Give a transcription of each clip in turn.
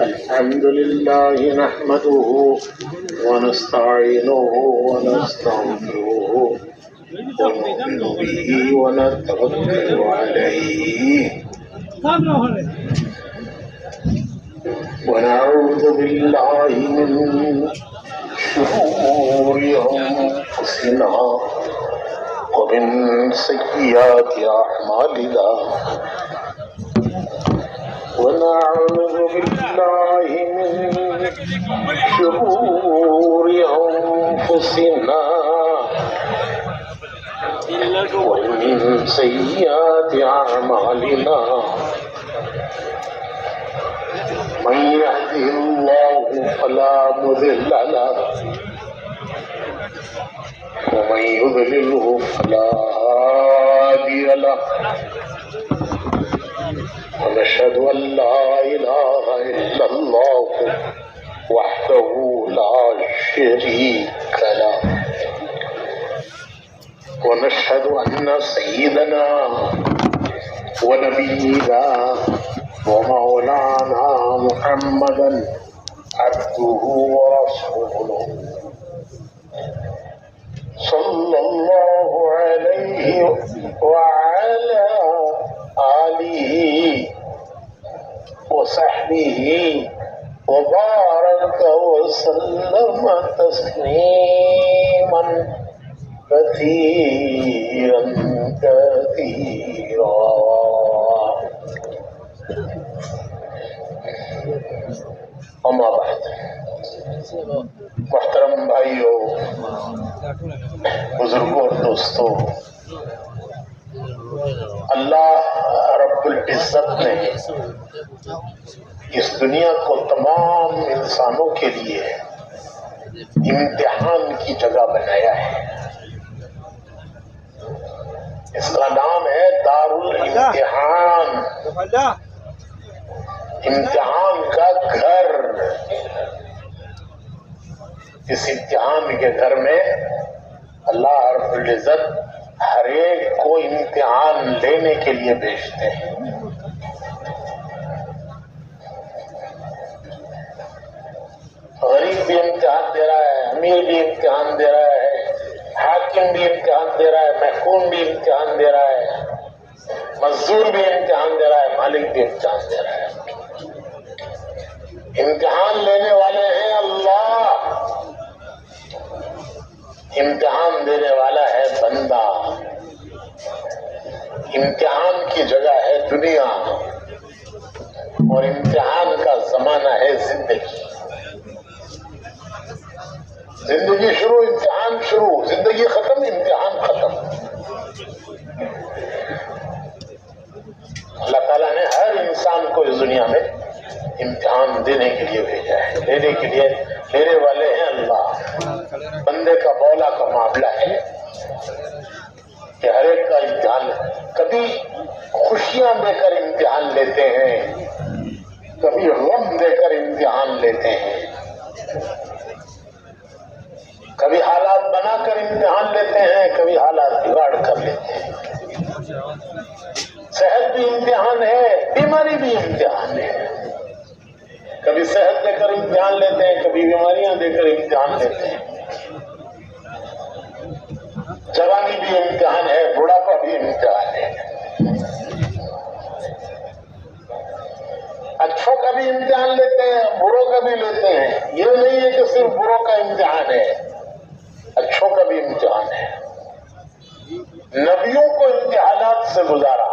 الحمد لله نحمده ونستعينه ونستغفره ونؤمن به ونتوكل عليه ونعوذ بالله من شرور أنفسنا ومن سيئات أعمالنا ونعوذ بالله من شرور أنفسنا ومن سيئات أعمالنا من يهده الله فلا مضل له ومن يضلله فلا هادي له ونشهد أن لا إله إلا الله وحده لا شريك له ونشهد أن سيدنا ونبينا ومولانا محمدا عبده ورسوله صلى الله عليه وعلى آله وصحبه وبارك وسلم تسليما كثيرا كثيرا. اما بعد، محترم بھائیوں، بزرگوں اور دوستوں، اللہ رب العزت نے اس دنیا کو تمام انسانوں کے لیے امتحان کی جگہ بنایا ہے. اس کا نام ہے دار الامتحان، امتحان کا گھر. اس امتحان کے گھر میں اللہ رب العزت ہر ایک کو امتحان لینے کے لیے بھیجتے ہیں. غریب بھی امتحان دے رہا ہے، امیر بھی امتحان دے رہا ہے، حاکم بھی امتحان دے رہا ہے، محکوم بھی امتحان دے رہا ہے، مزدور بھی امتحان دے رہا ہے، مالک بھی امتحان دے رہا ہے. امتحان لینے والے ہیں اللہ، امتحان دینے والا ہے بندہ. امتحان کی جگہ ہے دنیا اور امتحان کا زمانہ ہے زندگی. زندگی شروع، امتحان شروع، زندگی ختم، امتحان ختم. اللہ تعالیٰ نے ہر انسان کو اس دنیا میں امتحان دینے کے لیے بھیجا ہے. لینے کے لیے لینے والے ہیں اللہ. بندے کا مولا کا معاملہ ہے کہ ہر ایک کا امتحان، کبھی خوشیاں دے کر امتحان لیتے ہیں، کبھی غم دے کر امتحان لیتے ہیں، کبھی حالات بنا کر امتحان لیتے ہیں، کبھی حالات بگاڑ کر لیتے ہیں. صحت بھی امتحان ہے، بیماری بھی امتحان ہے. کبھی صحت دے کر امتحان لیتے ہیں، کبھی بیماریاں دے کر امتحان لیتے ہیں. جوانی بھی امتحان ہے، بڑھاپا بھی امتحان ہے. اچھوں کا بھی امتحان لیتے ہیں، بروں کا بھی لیتے ہیں. یہ نہیں ہے کہ صرف بروں کا امتحان ہے، اچھوں کا بھی امتحان ہے. نبیوں کو امتحانات سے گزارا،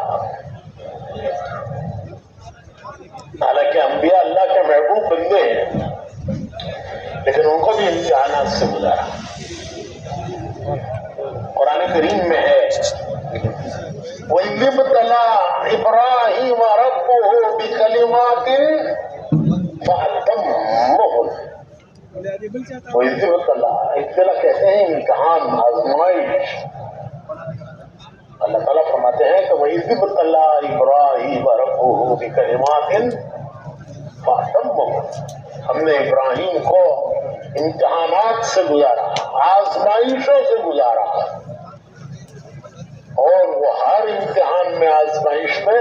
حالانکہ انبیاء اللہ کے محبوب بندے ہیں، لیکن ان کو بھی امتحانات سے گزارا. قرآن کریم میں ہے وَإِذِ ابْتَلَىٰ إِبْرَاهِيمَ رَبُّهُ بِكَلِمَاتٍ فَأَتَمَّهُنَّ. وَإِذِ ابْتَلَىٰ، ابتلا کہتے ہیں امتحان، آزمائش. اللہ تعالیٰ فرماتے ہیں کہ وَإِذِ ابْتَلَىٰ إِبْرَاهِيمَ رَبُّهُ بِكَلِمَاتٍ فَأَتَمَّهُنَّ. ہم نے ابراہیم کو امتحانات سے گزارا، آزمائشوں سے گزارا، اور وہ ہر امتحان میں، آزمائش میں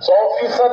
100%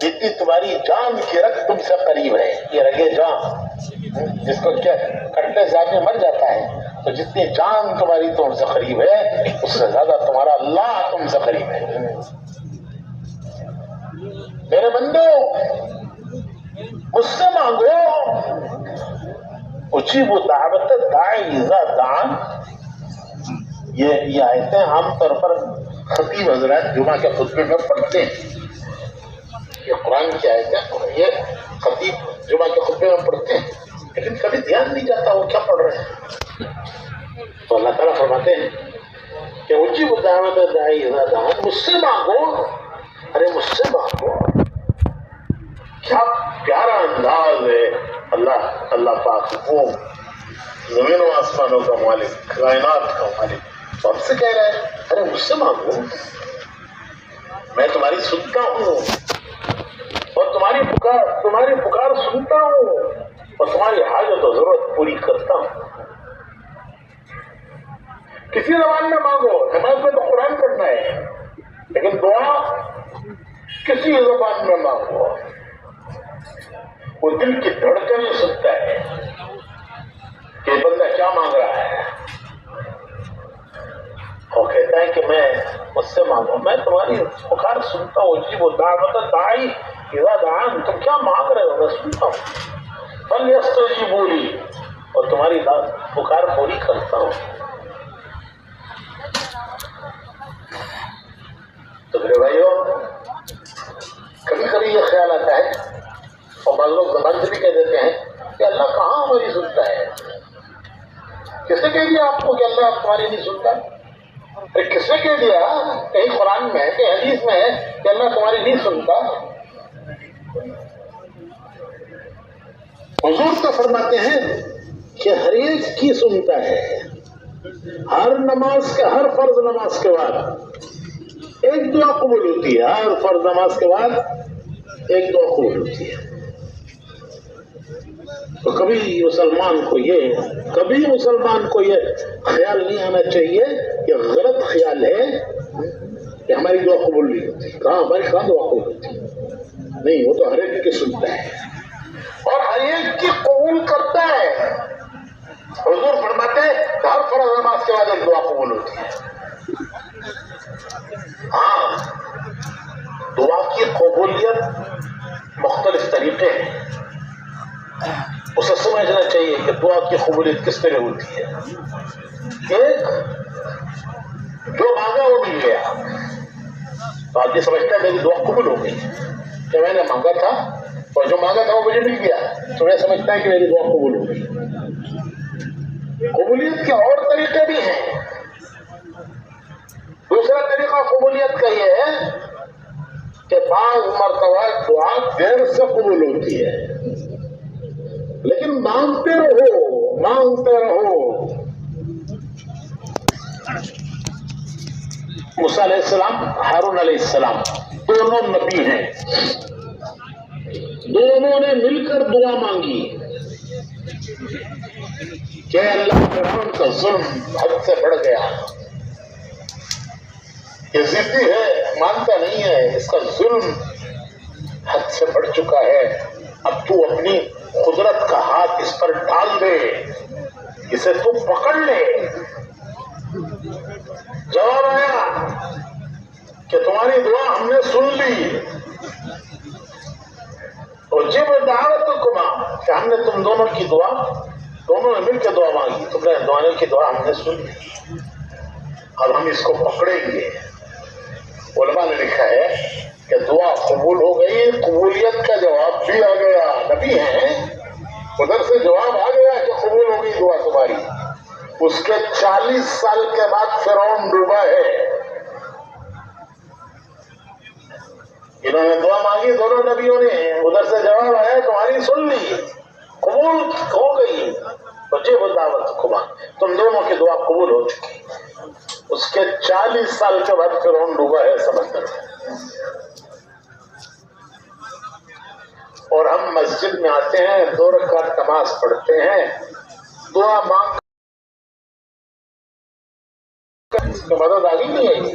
جتنی تمہاری جان کی رگ تم سے قریب ہے. یہ رگے جان جس کو کیا کٹنے سے آدمی مر جاتا ہے، تو جتنی جان تمہاری تم سے قریب ہے اس سے زیادہ تمہارا اللہ تم سے قریب ہے. میرے بندو مجھ سے مانگو، اجیب دعوت داعی اذا دعان. یہ آیتیں عام طور پر خطیب حضرات جمعہ کے خطبے میں پڑھتے ہیں. یہ قرآن کی آیتیں یہ خطیب جمعہ کے خطبے میں پڑھتے ہیں، لیکن کبھی دھیان نہیں جاتا وہ کیا پڑھ رہے ہیں. تو اللہ تعالیٰ فرماتے ہیں کہ اجیب دعوت داعی اذا دعان، مجھ سے مانگو. ارے مجھ سے مانگو، کیا پیارا انداز ہے. اللہ پاک وہ زمین و آسمانوں کا مالک، کائنات کا مالک، تو ہم سے کہہ رہے ہیں ارے مجھ سے مانگو، میں تمہاری سنتا ہوں اور تمہاری پکار سنتا ہوں اور تمہاری حاجت و ضرورت پوری کرتا ہوں. کسی زبان میں مانگو، نماز میں تو قرآن پڑھنا ہے، لیکن دعا کسی زبان میں مانگو. وہ دل کی دھڑکنیں سنتا ہے کہ بندہ کیا مانگ رہا ہے، اور کہتا ہے کہ میں مجھ سے مانگو، میں تمہاری پکار سنتا ہوں. جی وہ دعوت داعی اذا دعان، تم کیا مانگ رہے ہو میں سنتا ہوں. فلیستجیبوا لی، اور تمہاری پکار پوری کرتا ہوں. تو میرے بھائیوں کبھی کبھی یہ خیال آتا ہے اور بعض لوگ زبان سے بھی کہہ دیتے ہیں کہ اللہ کہاں ہماری سنتا ہے. کس نے کہہ دیا آپ کو کہ اللہ تمہاری نہیں سنتا؟ کس نے کہہ دیا کہیں قرآن میں کہیں حدیث میں ہے کہ اللہ تمہاری نہیں سنتا؟ حضور تو فرماتے ہیں کہ ہر ایک کی سنتا ہے. ہر نماز کے، ہر فرض نماز کے بعد ایک دعا قبول ہوتی ہے. ہر فرض نماز کے بعد ایک دعا قبول ہوتی ہے. تو کبھی مسلمان کو یہ خیال نہیں آنا چاہیے، یہ غلط خیال ہے کہ ہماری دعا قبول نہیں ہوتی. ہماری کہاں دعا قبول ہوتی؟ نہیں، وہ تو ہر ایک کی سنتا ہے اور ہر ایک کی قبول کرتا ہے. حضور فرماتے ہیں کہ ہر فرض نماز کے بعد ایک دعا قبول ہوتی ہے. ہاں، دعا کی قبولیت مختلف طریقے ہیں. اسے سمجھنا چاہیے کہ دعا کی قبولیت کس طرح ہوتی ہے. ایک، جو مانگا وہ مل گیا، تو آدمی سمجھتا ہے میری دعا قبول ہو گئی کہ میں نے مانگا تھا اور جو مانگا تھا وہ مجھے مل گیا، تو میں سمجھتا ہے کہ میری دعا قبول ہو گئی. قبولیت کے اور طریقے بھی ہیں. دوسرا طریقہ قبولیت کا یہ ہے کہ بعض مرتبہ دعا دیر سے قبول ہوتی ہے، لیکن مانگتے رہو. موسیٰ علیہ السلام، ہارون علیہ السلام دونوں نبی ہیں. دونوں نے مل کر دعا مانگی کہ اللہ فرعون کا ظلم حد سے بڑھ گیا، یہ ضدی ہے، مانتا نہیں ہے، اس کا ظلم حد سے بڑھ چکا ہے. اب تو اپنی قدرت کا ہاتھ اس پر ڈال دے، اسے تو پکڑ لے. جواب آیا کہ تمہاری دعا ہم نے سن لی، اور جب دعوتکما، کہ ہم نے تم دونوں کی دعا، دونوں نے مل کے دعا مانگی، تم نے دعانے کی دعا ہم نے سن لی، اب ہم اس کو پکڑیں گے. علماء نے لکھا ہے کہ دعا قبول ہو گئی، قبولیت کا جواب بھی آ گیا. نبی ہیں، ادھر سے جواب آ گیا کہ قبول ہو گئی دعا تمہاری. اس کے 40 سال کے بعد فرعون ڈوبا ہے. انہوں نے دعا مانگی دونوں نبیوں نے، ادھر سے جواب آیا تمہاری سن لی، قبول ہو گئی. بچے وہ دعوت کو مان، تم دونوں کی دعا قبول ہو چکی. اس کے 40 سال کے بعد فرعون ڈوبا ہے سمندر میں. اور ہم مسجد میں آتے ہیں، 2 رکعت نماز پڑھتے ہیں، دعا مانگ کر مدد آگے نہیں آئی.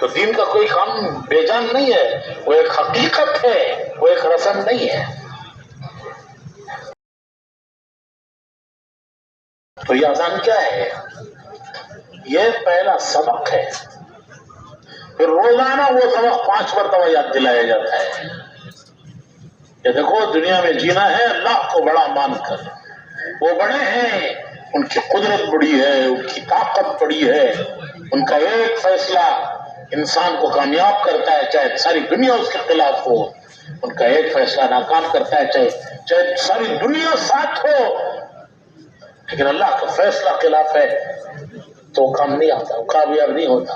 تو دین کا کوئی کام بے جان نہیں ہے، وہ ایک حقیقت ہے، وہ ایک رسم نہیں ہے۔ تو یہ اذان کیا ہے؟ یہ پہلا سبق ہے، پھر روزانہ وہ سبق 5 مرتبہ یاد دلایا جاتا ہے کہ دیکھو دنیا میں جینا ہے اللہ کو بڑا مان کر، وہ بڑے ہیں، ان کی قدرت بڑی ہے، ان کی طاقت بڑی ہے، ان کا ایک فیصلہ انسان کو کامیاب کرتا ہے، چاہے ساری دنیا اس کے خلاف ہو، ان کا ایک فیصلہ ناکام کرتا ہے، چاہے ساری دنیا ساتھ ہو، لیکن اللہ کا فیصلہ خلاف ہے تو وہ کام نہیں آتا، وہ کامیاب نہیں ہوتا۔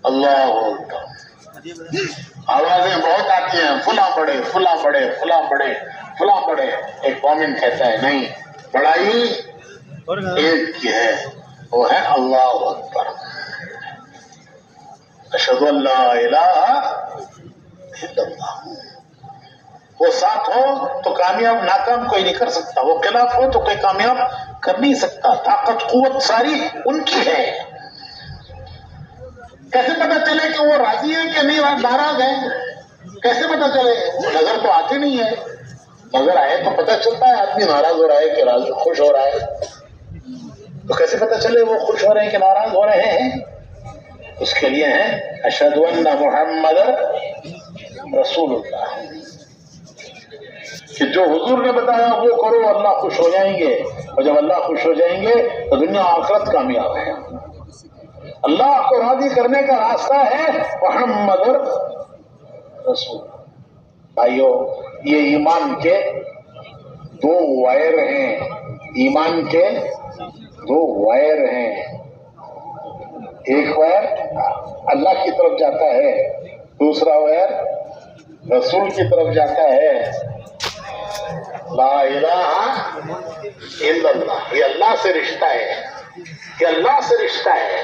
اللہ آوازیں بہت آتی ہیں، فلاں بڑے فلاں بڑے فلاں بڑے فلاں بڑے، ایک مومن کہتا ہے نہیں، بڑائی ایک کی ہے، وہ ہے اللہ اکبر، اشہد ان لا الہ الا اللہ۔ وہ ساتھ ہو تو کامیاب، ناکام کوئی نہیں کر سکتا، وہ خلاف ہو تو کوئی کامیاب کر نہیں سکتا، طاقت قوت ساری ان کی ہے۔ کیسے پتا چلے کہ وہ راضی ہے کہ نہیں، ناراض ہے؟ کیسے پتا چلے؟ نظر تو آتی نہیں ہے، نظر آئے تو پتا چلتا ہے آدمی ناراض ہو رہا ہے کہ راضی خوش ہو رہا ہے، تو کیسے پتا چلے وہ خوش ہو رہے ہیں کہ ناراض ہو رہے ہیں؟ اس کے لیے ہے اشہد ان محمد رسول اللہ، کہ جو حضور نے بتایا وہ کرو، اللہ خوش ہو جائیں گے، اور جب اللہ خوش ہو جائیں گے تو دنیا آخرت کامیاب ہے۔ اللہ کو راضی کرنے کا راستہ ہے محمد رسول۔ بھائیو، یہ ایمان کے 2 وائر ہیں، ایمان کے 2 وائر ہیں، ایک وائر اللہ کی طرف جاتا ہے، دوسرا وائر رسول کی طرف جاتا ہے۔ لا الہ الا اللہ، یہ اللہ سے رشتہ ہے، یہ اللہ سے رشتہ ہے۔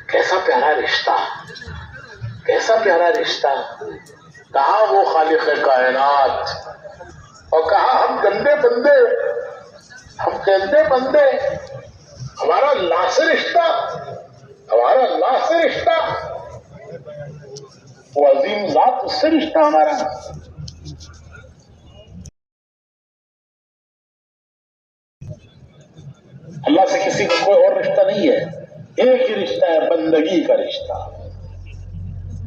کیسا پیارا رشتہ، کیسا پیارا رشتہ، کہاں وہ خالق کائنات اور کہاں ہم گندے بندے، ہم گندے بندے، ہمارا اللہ سے رشتہ، ہمارا اللہ سے رشتہ، وہ عظیم ذات اس سے رشتہ ہمارا۔ اللہ سے کسی کا کوئی اور رشتہ نہیں ہے، ایک ہی رشتہ ہے، بندگی کا رشتہ،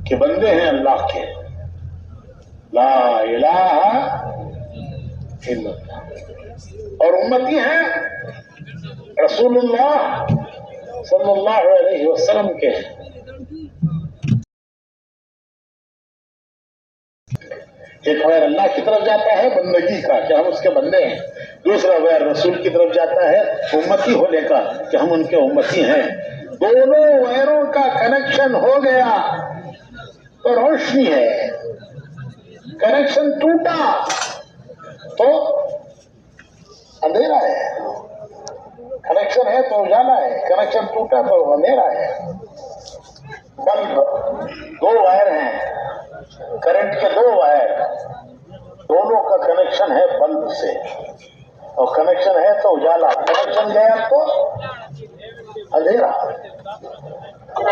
کہ بندے ہیں اللہ کے، لا الہ الا اللہ، اور امتی ہیں رسول اللہ صلی اللہ علیہ وسلم کے۔ ایک ویر اللہ کی طرف جاتا ہے بندگی کا کہ ہم اس کے بندے ہیں، دوسرا ویر رسول کی طرف جاتا ہے امتی ہونے کا کہ ہم ان کے امتی ہیں۔ دونوں ویروں کا کنیکشن ہو گیا تو روشنی ہے، کنیکشن ٹوٹا تو اندھیرا ہے، کنیکشن ہے تو اجالا ہے، کنیکشن ٹوٹا تو اندھیرا ہے۔ بلب 2 وائر ہیں، کرنٹ کے 2 وائر، دونوں کا کنیکشن ہے بلب سے، اور کنیکشن ہے تو اجالا، کنیکشن گیا تو اندھیرا۔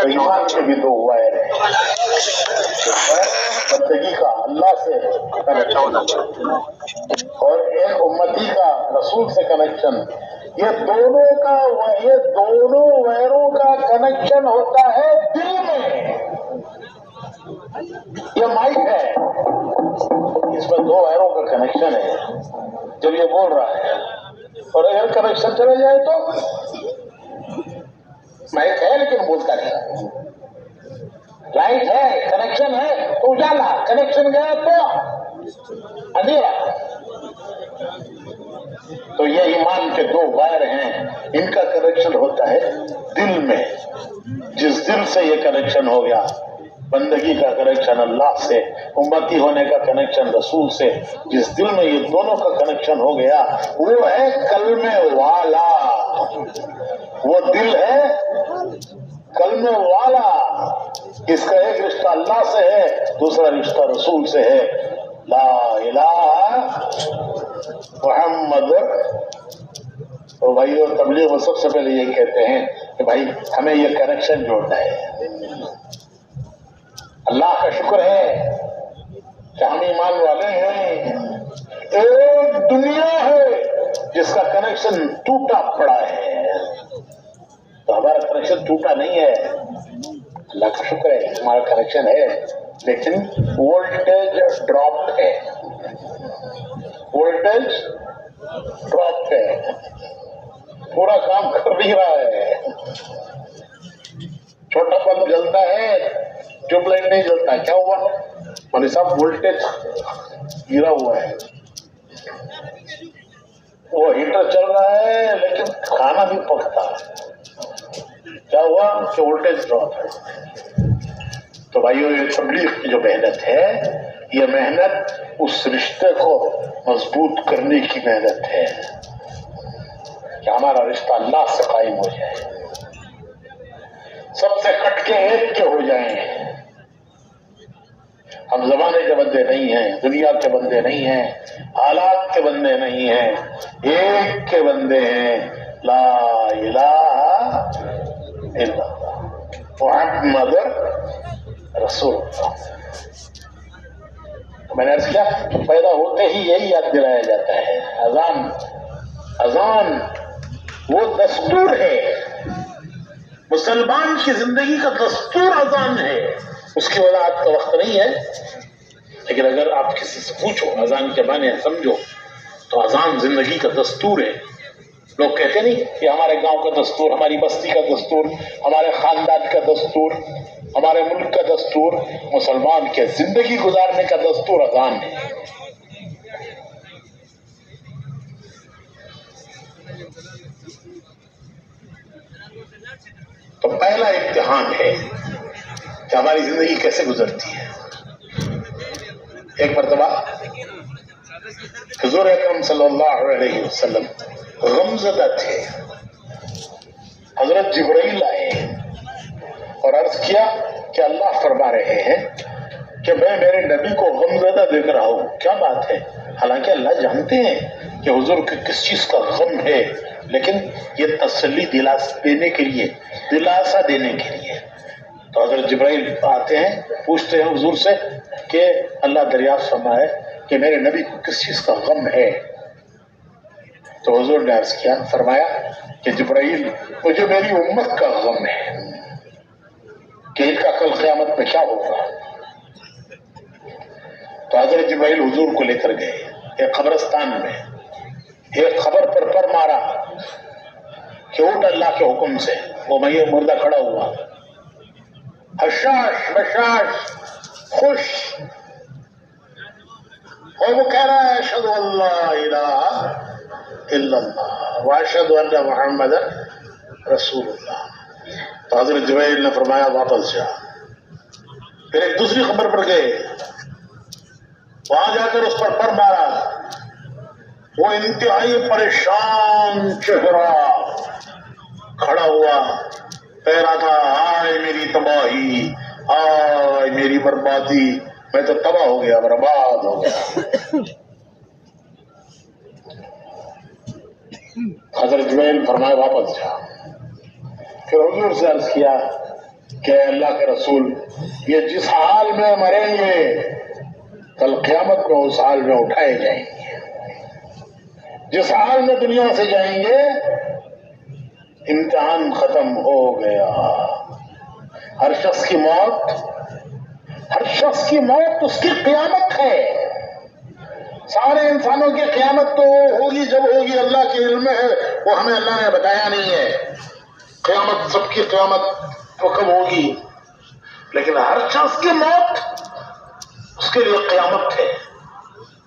ایمان کے بھی 2 وائر ہیں، بندگی کا اللہ سے کنیکشن اور ایک امتی کا رسول سے کنیکشن۔ یہ دونوں وائروں کا کنیکشن ہوتا ہے دل میں۔ یہ مائک ہے، اس میں 2 وائروں کا کنیکشن ہے، جب یہ بول رہا ہے، اور اگر کنیکشن چلا جائے تو مائک ہے لیکن بولتا نہیں، لائٹ ہے، کنیکشن ہے تو اجالا، کنیکشن گیا تو اندھیرا۔ تو یہ ایمان کے 2 وائر ہیں، ان کا کنیکشن ہوتا ہے دل میں۔ جس دل سے یہ کنیکشن ہو گیا، بندگی کا کنیکشن اللہ سے، امتی ہونے کا کنیکشن رسول سے، جس دل میں یہ دونوں کا کنیکشن ہو گیا وہ ہے کلمے والا، وہ دل ہے کلمے والا۔ اس کا ایک رشتہ اللہ سے ہے، دوسرا رشتہ رسول سے ہے، لا الہ محمد تو بھائی اور تبلیغ وہ سب سے پہلے یہ کہتے ہیں کہ بھائی ہمیں یہ کنیکشن جوڑنا ہے. اللہ کا شکر ہے کہ ہم ایمان والے ہیں. ایک دنیا ہے جس کا کنیکشن ٹوٹا پڑا ہے، تو ہمارا کنیکشن ٹوٹا نہیں ہے. اللہ کا شکر ہے ہمارا کنیکشن ہے، لیکن وولٹیج ڈراپ ہے. وولٹیج ڈراپ ہے، پورا کام کر نہیں رہا ہے. چھوٹا بلب جلتا ہے، ٹیوب لائٹ نہیں جلتا. کیا ہوا؟ مولوی صاحب وولٹیج گرا ہوا ہے. وہ ہیٹر چل رہا ہے لیکن کھانا بھی پکتا ہے. کیا ہوا کہ وولٹیج ڈراپ ہے. تو بھائیو یہ تبلیغ کی جو محنت ہے، یہ محنت اس رشتے کو مضبوط کرنے کی محنت ہے کہ ہمارا رشتہ اللہ سے قائم ہو جائے، سب سے کٹ کے ایک کے ہو جائیں. ہم زمانے کے بندے نہیں ہیں، دنیا کے بندے نہیں ہیں، حالات کے بندے نہیں ہیں، ایک کے بندے ہیں. لا الہ الا اللہ محمد رسول اللہ. میں نے عرض کیا پیدا ہوتے ہی یہی یاد دلایا جاتا ہے. اذان وہ دستور ہے، مسلمان کی زندگی کا دستور اذان ہے. اس کی وضاحت کا وقت نہیں ہے، لیکن اگر آپ کسی سے پوچھو اذان کے معنی سمجھو تو اذان زندگی کا دستور ہے. لوگ کہتے نہیں کہ ہمارے گاؤں کا دستور، ہماری بستی کا دستور، ہمارے خاندان کا دستور، ہمارے ملک کا دستور. مسلمان کے زندگی گزارنے کا دستور اذان ہے. تو پہلا امتحان ہے کہ ہماری زندگی کیسے گزرتی ہے. ایک مرتبہ حضور اکرم صلی اللہ علیہ وسلم غمزدہ تھے. حضرت جبرائیل آئے اور عرض کیا کہ اللہ فرما رہے ہیں کہ میں میرے نبی کو غمزدہ دیکھ رہا ہوں. کیا بات ہے؟ حالانکہ اللہ جانتے ہیں کہ حضور کو کس چیز کا غم ہے، لیکن یہ تسلی دلاسا دینے کے لیے. تو حضرت جبرائیل آتے ہیں، پوچھتے ہیں حضور سے کہ اللہ دریافت فرمائے کہ میرے نبی کو کس چیز کا غم ہے. تو حضور نے عرض کیا، فرمایا کہ جبرائیل مجھے میری امت کا غم ہے کہ ان کا کل قیامت میں کیا ہوگا. تو حضرت جبرائیل حضور کو لے کر گئے ایک قبرستان میں. ایک خبر پر مارا کہ اٹھ اللہ کے حکم سے. وہ مردہ کھڑا ہوا، حشاش بشاش خوش، اور وہ کہہ رہا ہے اشہد ان لا الہ الا اللہ واشہد ان محمد رسول اللہ. تو حضرت جبرائیل نے فرمایا واپس جا. پھر ایک دوسری خبر پر گئے، وہاں جا کر اس پر مارا. وہ انتہائی پریشان چہرہ کھڑا ہوا، کہہ رہا تھا ہائے میری تباہی، ہائے میری بربادی، میں تو تباہ ہو گیا، برباد ہو گیا. حضرت جبرائیل فرمائے واپس جا. پھر حضور سے عرض کیا کہ اللہ کے رسول یہ جس حال میں مریں گے کل قیامت میں اس حال میں اٹھائے جائیں گے. جس حال میں دنیا سے جائیں گے امتحان ختم ہو گیا. ہر شخص کی موت اس کی قیامت ہے. سارے انسانوں کی قیامت تو ہوگی جب ہوگی، اللہ کے علم میں ہے، وہ ہمیں اللہ نے بتایا نہیں ہے. قیامت سب کی قیامت تو کب ہوگی، لیکن ہر شخص کی موت اس کے لیے قیامت ہے.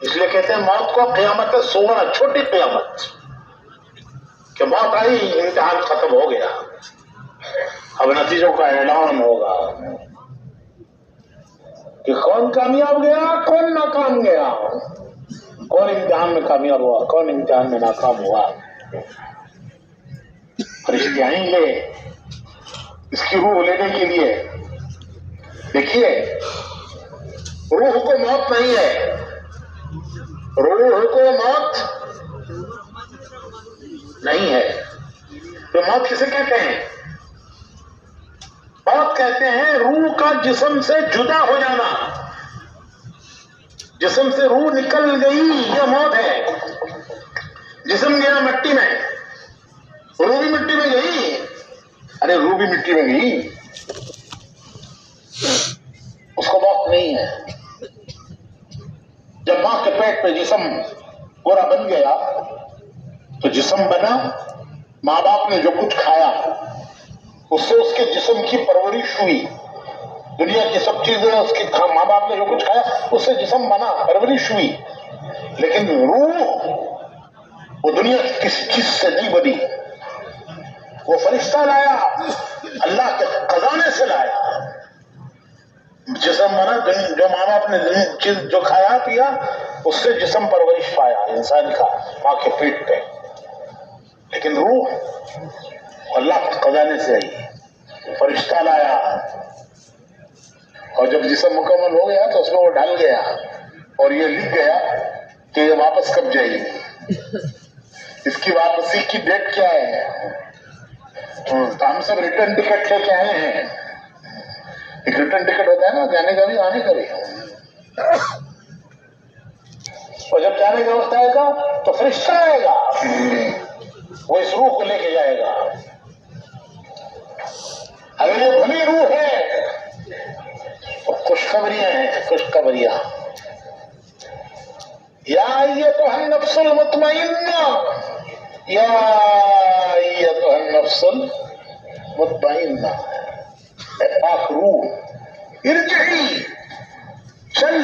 اس لیے کہتے ہیں موت کو قیامت صغریٰ، چھوٹی قیامت، کہ موت آئی امتحان ختم ہو گیا، اب نتیجوں کا اعلان ہوگا کہ کون کامیاب گیا کون ناکام گیا، کون امتحان میں کامیاب ہوا کون امتحان میں ناکام ہوا. فرشتے آئیں گے اس کی روح لینے کے لیے. دیکھیے روح کو موت نہیں ہے، روح کو موت نہیں ہے. تو موت کسے کہتے ہیں؟ موت کہتے ہیں روح کا جسم سے جدا ہو جانا. جسم سے روح نکل گئی یہ موت ہے. جسم گیا مٹی میں، روح بھی مٹی میں گئی. ارے روح بھی مٹی میں گئی، اس کو موت نہیں ہے. جب ماں کے پیٹ پہ جسم گورا بن گیا تو جسم بنا. ماں باپ نے جو کچھ کھایا اس سے اس کے جسم کی پرورش ہوئی. دنیا کی سب چیزیں اس کی ماں باپ نے جو کچھ کھایا اس سے جسم بنا، پرورش ہوئی. لیکن روح وہ دنیا کی کسی چیز سے نہیں بنی. وہ فرشتہ لایا، اللہ کے خزانے سے لایا. جسم بنا، جو ماں باپ نے چیز جو کھایا پیا اس سے جسم پرورش پایا انسان کا ماں کے پیٹ پہ. لیکن روح اللہ کے خزانے سے آئی، فرشتہ لایا. اور جب جسم مکمل ہو گیا تو اس میں وہ ڈال گیا اور یہ لکھ گیا کہ یہ واپس کب جائے گی، اس کی واپسی کی ڈیٹ کیا ہے. تو ہم سب ریٹرن ٹکٹ لے کے آئے ہیں. ایک ریٹرن ٹکٹ ہوتا ہے نا، جانے کا بھی آنے کا بھی. اور جب جانے کا وقت آئے گا تو فرشتہ آئے گا، وہ اس روح کو لے کے جائے گا. اگر یہ بھلی روح ہے تو خوشخبریاں ہیں، خوشخبریاں. یا ایتھا النفس المطمئنہ، یا ایتھا النفس المطمئنہ، اے پاک روح ارجعی، چل.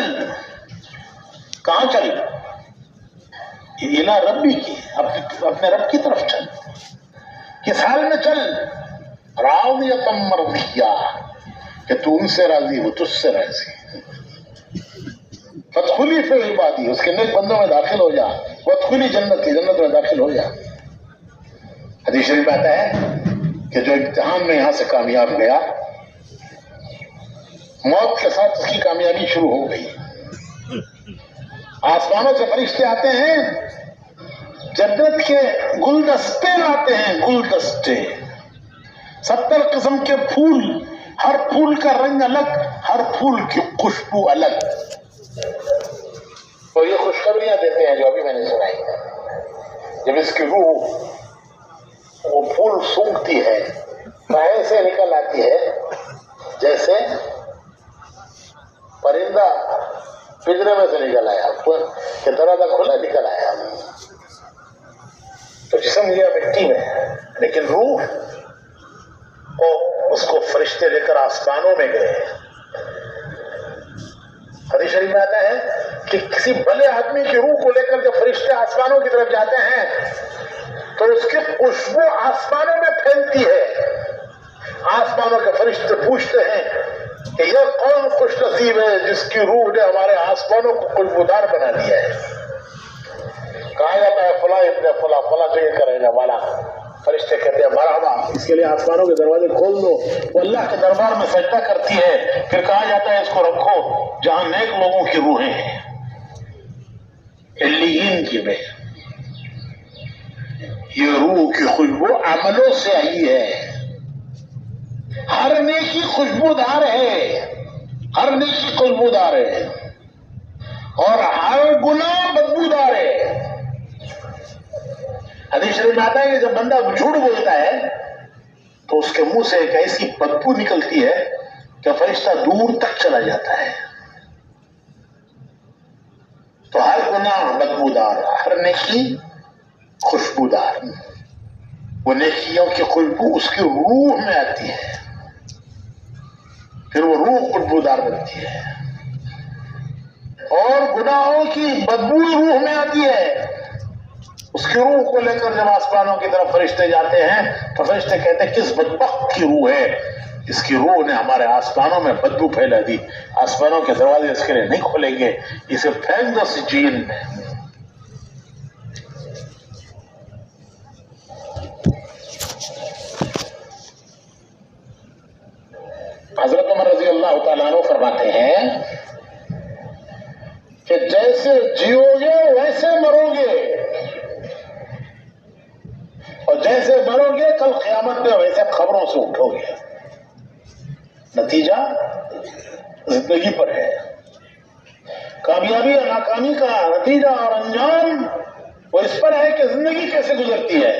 کہاں چل؟ الی ربی کی، اپنے رب کی طرف چل. کس حال میں چل؟ راضیۃ مرضیہ، کہ تو ان سے راضی ہو، تجھ سے راضی. فادخلی فی عبادی، اس کے نیک بندوں میں داخل ہو جا. وادخلی جنتی، جنت میں داخل ہو جا. حدیث شریف میں آتا ہے کہ جو امتحان میں یہاں سے کامیاب گیا، موت کے ساتھ اس کی کامیابی شروع ہو گئی. آسمانوں سے فرشتے آتے ہیں، جنت کے گلدستے لاتے ہیں. گلدستے 70 قسم کے پھول، ہر پھول کا رنگ الگ، ہر پھول کی خوشبو الگ. تو یہ خوشخبریاں دیتے ہیں جو ابھی میں نے سنائی. جب اس کی روح وہ پھول سونگتی ہے تو ایسے نکل آتی ہے جیسے پرندہ پنجرے میں سے نکل آیا کہ دروازہ کھلا نکل آیا. تو جسم گیا مٹی میں، لیکن روح اس کو فرشتے لے کر آسمانوں میں گئے. حدیث شریف میں آتا ہے کہ کسی بھلے آدمی کی روح کو لے کر جب فرشتے آسمانوں کی طرف جاتے ہیں تو اس کی خوشبو آسمانوں میں پھیلتی ہے. آسمانوں کے فرشتے پوچھتے ہیں کہ یہ کون خوش نصیب ہے جس کی روح نے ہمارے آسمانوں کو خوشبودار بنا دیا ہے. کہا جاتا ہے فلاں ابن فلاں، فلاں جگہ کا رہنے والا. فرشتے کہتے ہیں مرحبا، اس کے لیے آسمانوں کے دروازے کھول دو. وہ اللہ کے دربار میں سجدہ کرتی ہے. پھر کہا جاتا ہے اس کو رکھو جہاں نیک لوگوں کی روحیں ہیں، علیین کی میں. یہ روح کی خوشبو عملوں سے آئی ہے. ہر نیکی خوشبودار ہے، ہر نیکی خوشبودار ہے، اور ہر گناہ بدبودار ہے. حدیث شریف میں آتا ہے کہ جب بندہ جھوٹ بولتا ہے تو اس کے منہ سے ایک ایسی بدبو نکلتی ہے کہ فرشتہ دور تک چلا جاتا ہے. تو ہر گناہ بدبودار، ہر نیکی خوشبودار. وہ نیکیوں کی خوشبو اس کی روح میں آتی ہے، پھر وہ روح خوشبودار بنتی ہے. اور گناہوں کی بدبو روح میں آتی ہے. اس کی روح کو لے کر جب آسمانوں کی طرف فرشتے جاتے ہیں تو فرشتے کہتے ہیں کس بدبخت کی روح ہے، اس کی روح نے ہمارے آسمانوں میں بدبو پھیلا دی. آسمانوں کے دروازے اس کے لیے نہیں کھولیں گے، اسے پھینک دو سجین میں. حضرت عمر رضی اللہ تعالیٰ عنہ فرماتے ہیں کہ جیسے جیو گے ویسے مرو گے. جیسے بڑھو گے کل قیامت میں ویسے خبروں سے اٹھو گے. نتیجہ زندگی پر ہے. کامیابی اور ناکامی کا نتیجہ اور انجام وہ اس پر ہے کہ زندگی کیسے گزرتی ہے.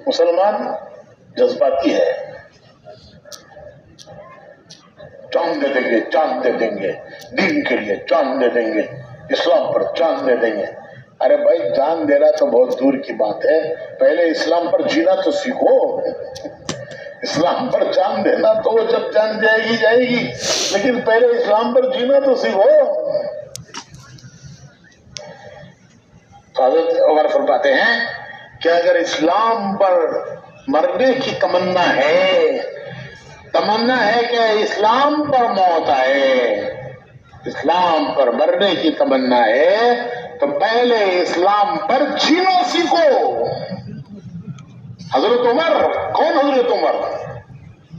مسلمان جذباتی ہے. جان دے دیں گے، جان دے دیں گے، دین کے لیے جان دے دیں گے، اسلام پر جان دے دیں گے. ارے بھائی جان دینا تو بہت دور کی بات ہے، پہلے اسلام پر جینا تو سیکھو. اسلام پر جان دینا تو وہ جب جان جائے گی، لیکن پہلے اسلام پر جینا تو سیکھو. حضرت عمر فرماتے ہیں کہ اگر اسلام پر مرنے کی تمنا ہے کہ اسلام پر موت آئے، اسلام پر مرنے کی تمنا ہے تو پہلے اسلام پر جینا سیکھو. حضرت عمر کون؟ حضرت عمر.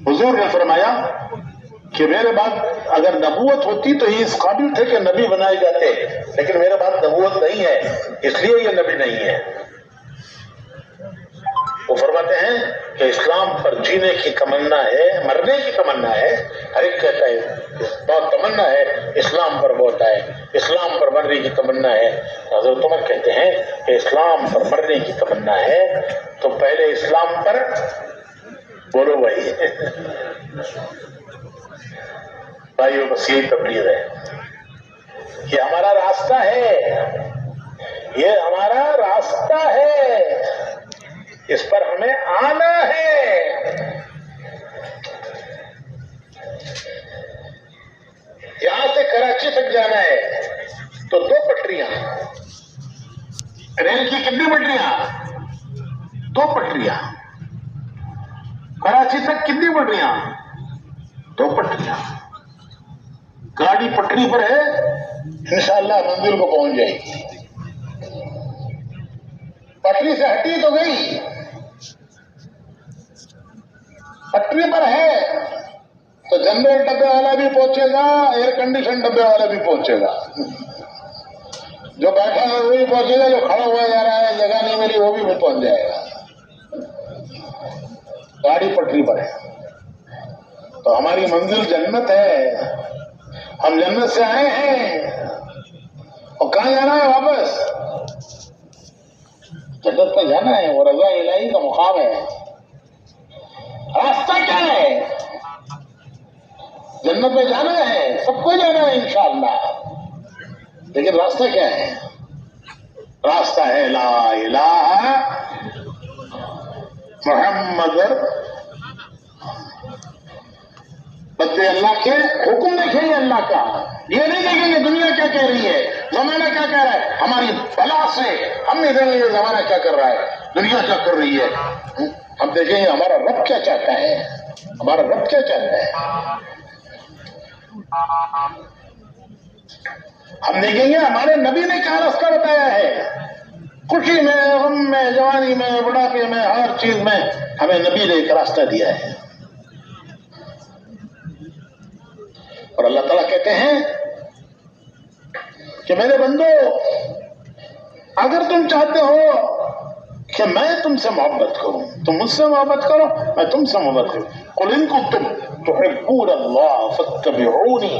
حضور نے فرمایا کہ میرے بعد اگر نبوت ہوتی تو یہ اس قابل تھے کہ نبی بنائے جاتے، لیکن میرے بعد نبوت نہیں ہے اس لیے یہ نبی نہیں ہے. وہ فرماتے ہیں کہ اسلام پر جینے کی تمنا ہے، مرنے کی تمنا ہے. ہر ایک کہتا ہے بہت تمنا ہے اسلام پر بہت آئے، اسلام پر مرنے کی تمنا ہے. حضرت عمر کہتے ہیں کہ اسلام پر مرنے کی تمنا ہے تو پہلے اسلام پر بولو بھائی. بھائیو بس یہی تبلیغ ہے. یہ ہمارا راستہ ہے، یہ ہمارا راستہ ہے، اس پر ہمیں آنا ہے. یہاں سے کراچی تک جانا ہے تو 2 پٹریاں. ریل کی کتنی پٹریاں؟ 2 پٹریاں. کراچی تک کتنی پٹریاں؟ 2 پٹریاں. گاڑی پٹری پر ہے، انشاءاللہ منزل کو پہنچ جائے گی. پٹری سے ہٹی تو گئی، پٹری پر ہے تو جنرل ڈبے والا بھی پہنچے گا، ایئر کنڈیشن ڈبے والا بھی پہنچے گا. جو بیٹھا ہے وہ بھی پہنچے گا، جو کھڑا ہوا جا رہا ہے جگہ نہیں ملی وہ بھی پہنچ جائے گا. گاڑی پٹری پر ہے تو ہماری منزل جنت ہے. ہم جنت سے آئے ہیں اور کہاں جانا ہے؟ واپس جنت پہ جانا ہے. وہ رضا الہی کا مقام ہے. راستہ کیا ہے؟ جنت میں جانا ہے، سب کو جانا ہے انشاءاللہ، لیکن راستہ کیا ہے؟ راستہ ہے لا الہ محمد. بندے اللہ کے حکم دیکھیں گے، اللہ کا یہ نہیں دیکھیں گے دنیا کیا کہہ رہی ہے، زمانہ کیا کہہ رہا ہے. ہماری بلا سے ہم نہیں دیکھیں گے زمانہ کیا کر رہا ہے، دنیا کیا کر رہی ہے. ہم دیکھیں گے ہمارا رب کیا چاہتا ہے، ہمارا رب کیا چاہتا ہے. ہم دیکھیں گے ہمارے نبی نے کیا راستہ بتایا ہے. خوشی میں، غم میں، جوانی میں، بڑھاپے میں، ہر چیز میں ہمیں نبی نے ایک راستہ دیا ہے. اور اللہ تعالیٰ کہتے ہیں کہ میرے بندو اگر تم چاہتے ہو کہ میں تم سے محبت کروں، تم مجھ سے محبت کرو، میں تم سے محبت کروں. قل ان کنتم تحبون اللہ فاتبعونی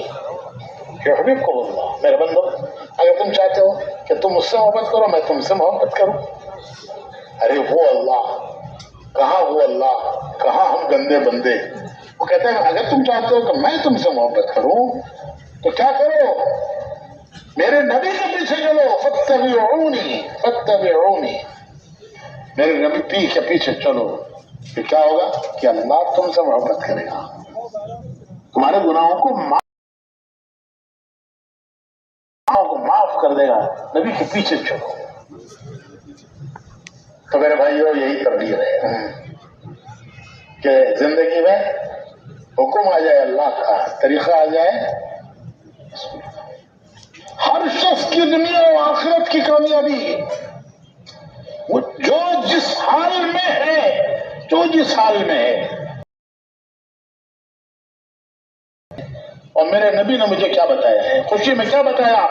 یحببکم اللہ. میرے بندو اگر تم چاہتے ہو کہ تم مجھ سے محبت کرو، میں تم سے محبت کروں. ارے وہ اللہ کہاں، وہ اللہ کہاں، ہم گندے بندے. وہ کہتے ہیں اگر تم چاہتے ہو کہ میں تم سے محبت کروں تو کیا کرو؟ میرے نبی کے پیچھے چلو. فاتبعونی فاتبعونی، میرے نبی کے پیچھے چلو. پھر کیا ہوگا کہ اللہ تم سے محبت کرے گا، تمہارے گناہوں کو معاف کر دے گا. نبی کے پیچھے چلو. تو میرے بھائیو یہی تبلیغ ہے کہ زندگی میں حکم آ جائے اللہ کا، طریقہ آ جائے. ہر شخص کی دنیا و آخرت کی کامیابی وہ جو جس حال میں ہے، جو جس حال میں ہے، اور میرے نبی نے مجھے کیا بتایا ہے، خوشی میں کیا بتایا،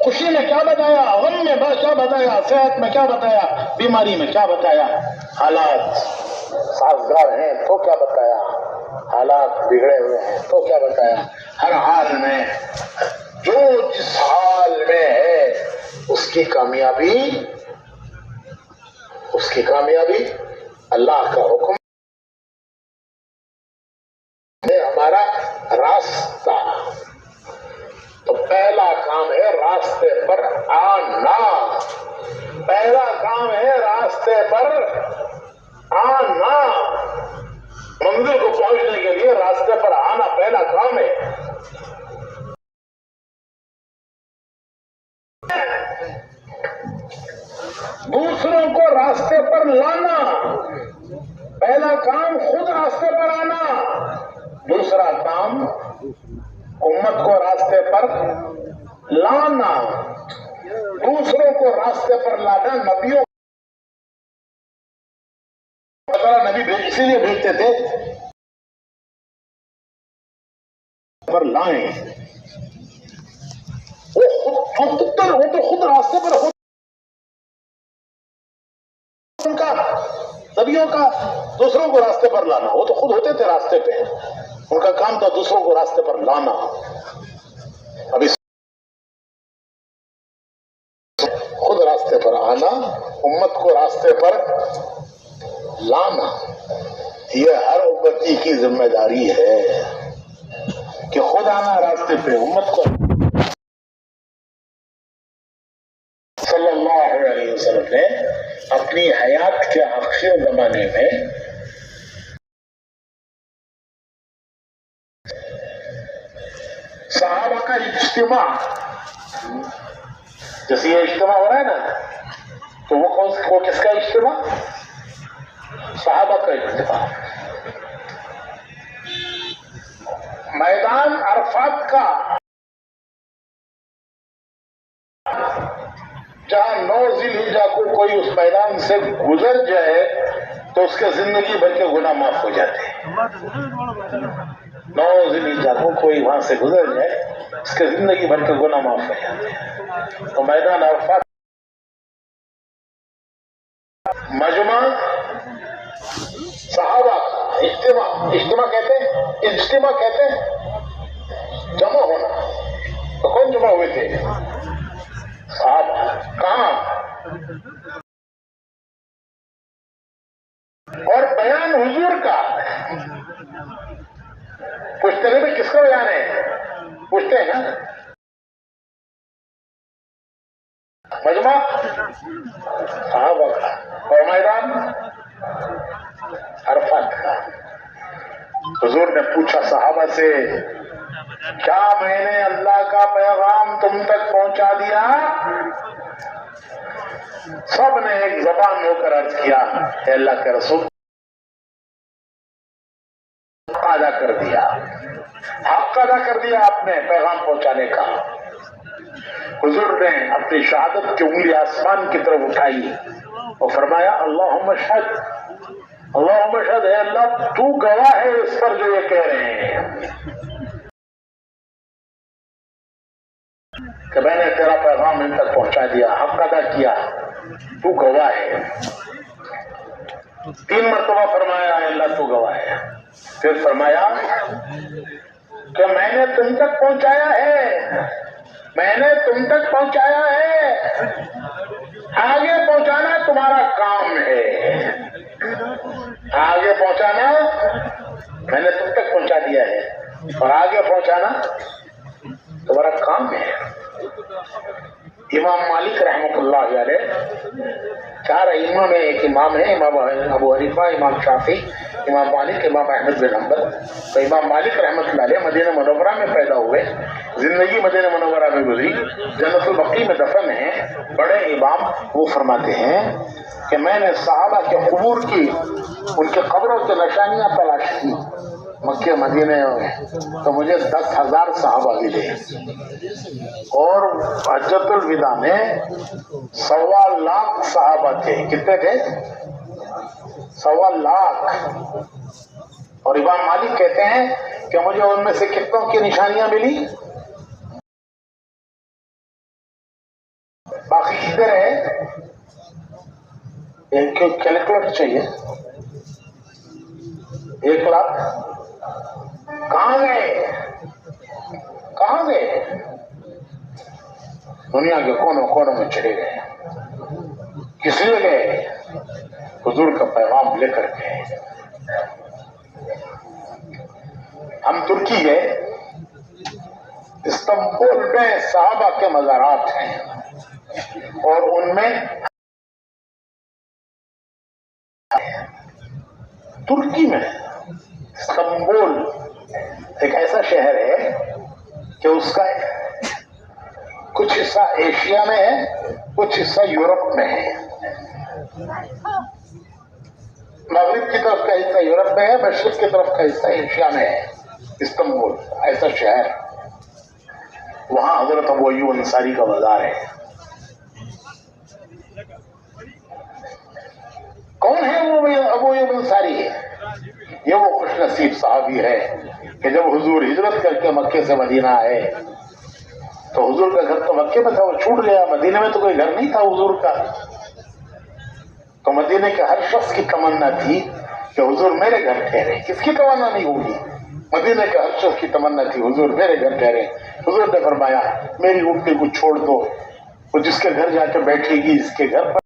خوشی میں کیا بتایا، غم میں کیا بتایا، صحت میں کیا بتایا، بیماری میں کیا بتایا، حالات سازگار ہیں تو کیا بتایا، حالات بگڑے ہوئے ہیں تو کیا بتایا. ہر حال میں جو جس حال میں ہے اس کی کامیابی اللہ کا حکم ہے، ہمارا راستہ. تو پہلا کام ہے راستے پر آنا، پہلا کام ہے راستے پر آنا. منزل کو پہنچنے کے لیے راستے پر آنا پہلا کام ہے. دوسروں کو راستے پر لانا، پہلا کام خود راستے پر آنا، دوسرا کام امت کو راستے پر لانا. دوسروں کو راستے پر لانا نبیوں نبی اسی لیے بھیجتے تھے پر لائیں. وہ تو خود راستے پر خود ان کا نبیوں کا دوسروں کو راستے پر لانا، وہ تو خود ہوتے تھے راستے پہ، ان کا کام تھا دوسروں کو راستے پر لانا. ابھی خود راستے پر آنا، امت کو راستے پر لانا، یہ ہر امتی کی ذمہ داری ہے کہ خود آنا راستے پہ، امت کو. صلی اللہ علیہ وسلم نے اپنی حیات کے آخر زمانے میں صحابہ کا اجتماع، جیسے یہ اجتماع ہو رہا ہے نا، تو وہ کس کا اجتماع؟ صحابہ کا اجتماع. میدان عرفات کا جہاں 9 ذی الحجہ کو کوئی اس میدان سے گزر جائے تو اس کے زندگی بھر کے گناہ معاف ہو جاتے ہیں. 9 ذی الحجہ کو کوئی وہاں سے گزر جائے اس کے زندگی بھر کے گناہ معاف ہو جاتے ہیں. تو میدان عرفات مجمع صحابہ کا اجتماع کہتے ہیں جمع ہونا. تو کون جمع ہوئے تھے؟ صحابہ. کہاں؟ اور بیان حضور کا. پوچھتے نہیں کس کا بیان ہے؟ پوچھتے ہیں نا. مجمع صحابہ کا اور میدان عرفات کا. حضور نے پوچھا صحابہ سے، کیا میں نے اللہ کا پیغام تم تک پہنچا دیا؟ سب نے ایک زبان ہو کر عرض کیا، اے اللہ کے رسول، ادا کر دیا، حق ادا کر دیا آپ نے پیغام پہنچانے کا. حضور نے اپنی شہادت کی انگلی آسمان کی طرف اٹھائی اور فرمایا، اللہم اشہد، اللہم اشہد، اے اللہ تو گواہ ہے اس پر جو یہ کہہ رہے ہیں کہ میں نے تیرا پیغام ان تک پہنچا دیا، حق ادا کیا، تو گواہ ہے. 3 مرتبہ فرمایا اے اللہ تو گواہ ہے. پھر فرمایا کہ میں نے تم تک پہنچایا ہے، میں نے تم تک پہنچایا ہے، آگے پہنچانا تمہارا کام ہے. آگے پہنچانا میں نے تم تک پہنچا دیا ہے اور آگے پہنچانا تمہارا کام ہے. امام مالک رحمۃ اللہ علیہ 4 ائمہ میں ایک امام ہے، امام ابو حنیفہ، امام شافعی، امام مالک، امام احمد بن حنبل. تو امام مالک رحمۃ اللہ علیہ مدینہ منورہ میں پیدا ہوئے، زندگی مدینہ منورہ میں گزری، جنت البقیع میں دفن ہیں. بڑے امام وہ فرماتے ہیں کہ میں نے صحابہ کے قبور کی، ان کے قبروں کے نشانیاں تلاش کی مکہ مدینے میں، تو مجھے 10,000 صحابہ ملے. اور حجۃ الوداع میں 1.25 لاکھ صحابہ تھے. کتنے تھے؟ 1.25 لاکھ. اور امام مالک کہتے ہیں کہ مجھے ان میں سے کتنوں کی نشانیاں ملی؟ باقی کتنے رہے؟ ایک کیلکولیٹر چاہیے. 1,00,000 کہاں گئے؟ کہاں گئے؟ دنیا کے کونوں کونوں میں چلے گئے. کس لیے گئے؟ حضور کا پیغام لے کر گئے. ہم ترکی گئے. استنبول میں صحابہ کے مزارات ہیں اور ان میں ترکی میں استنبول ایک ایسا شہر ہے کہ اس کا کچھ حصہ ایشیا میں ہے، کچھ حصہ یورپ میں ہے. مغرب کی طرف کا حصہ یورپ میں ہے، مشرق کی طرف کا حصہ ایشیا میں ہے. استنبول ایسا شہر، وہاں حضرت ابو ایوب انصاری کا بازار ہے. کون ہے وہ ابو ایوب انصاری؟ یہ وہ خوش نصیب صحابی ہے کہ جب حضور ہجرت کر کے مکے سے مدینہ آئے تو حضور کا گھر تو مکے میں تھا، وہ چھوٹ گیا. مدینے میں تو کوئی گھر نہیں تھا حضور کا. تو مدینے کے ہر شخص کی تمنا تھی کہ حضور میرے گھر ٹھہرے. کس کی تمنا نہیں ہوگی؟ مدینے کے ہر شخص کی تمنا تھی حضور میرے گھر ٹھہرے. حضور نے فرمایا میری اونٹنی کو چھوڑ دو، وہ جس کے گھر جا کے بیٹھے گی اس کے گھر پر.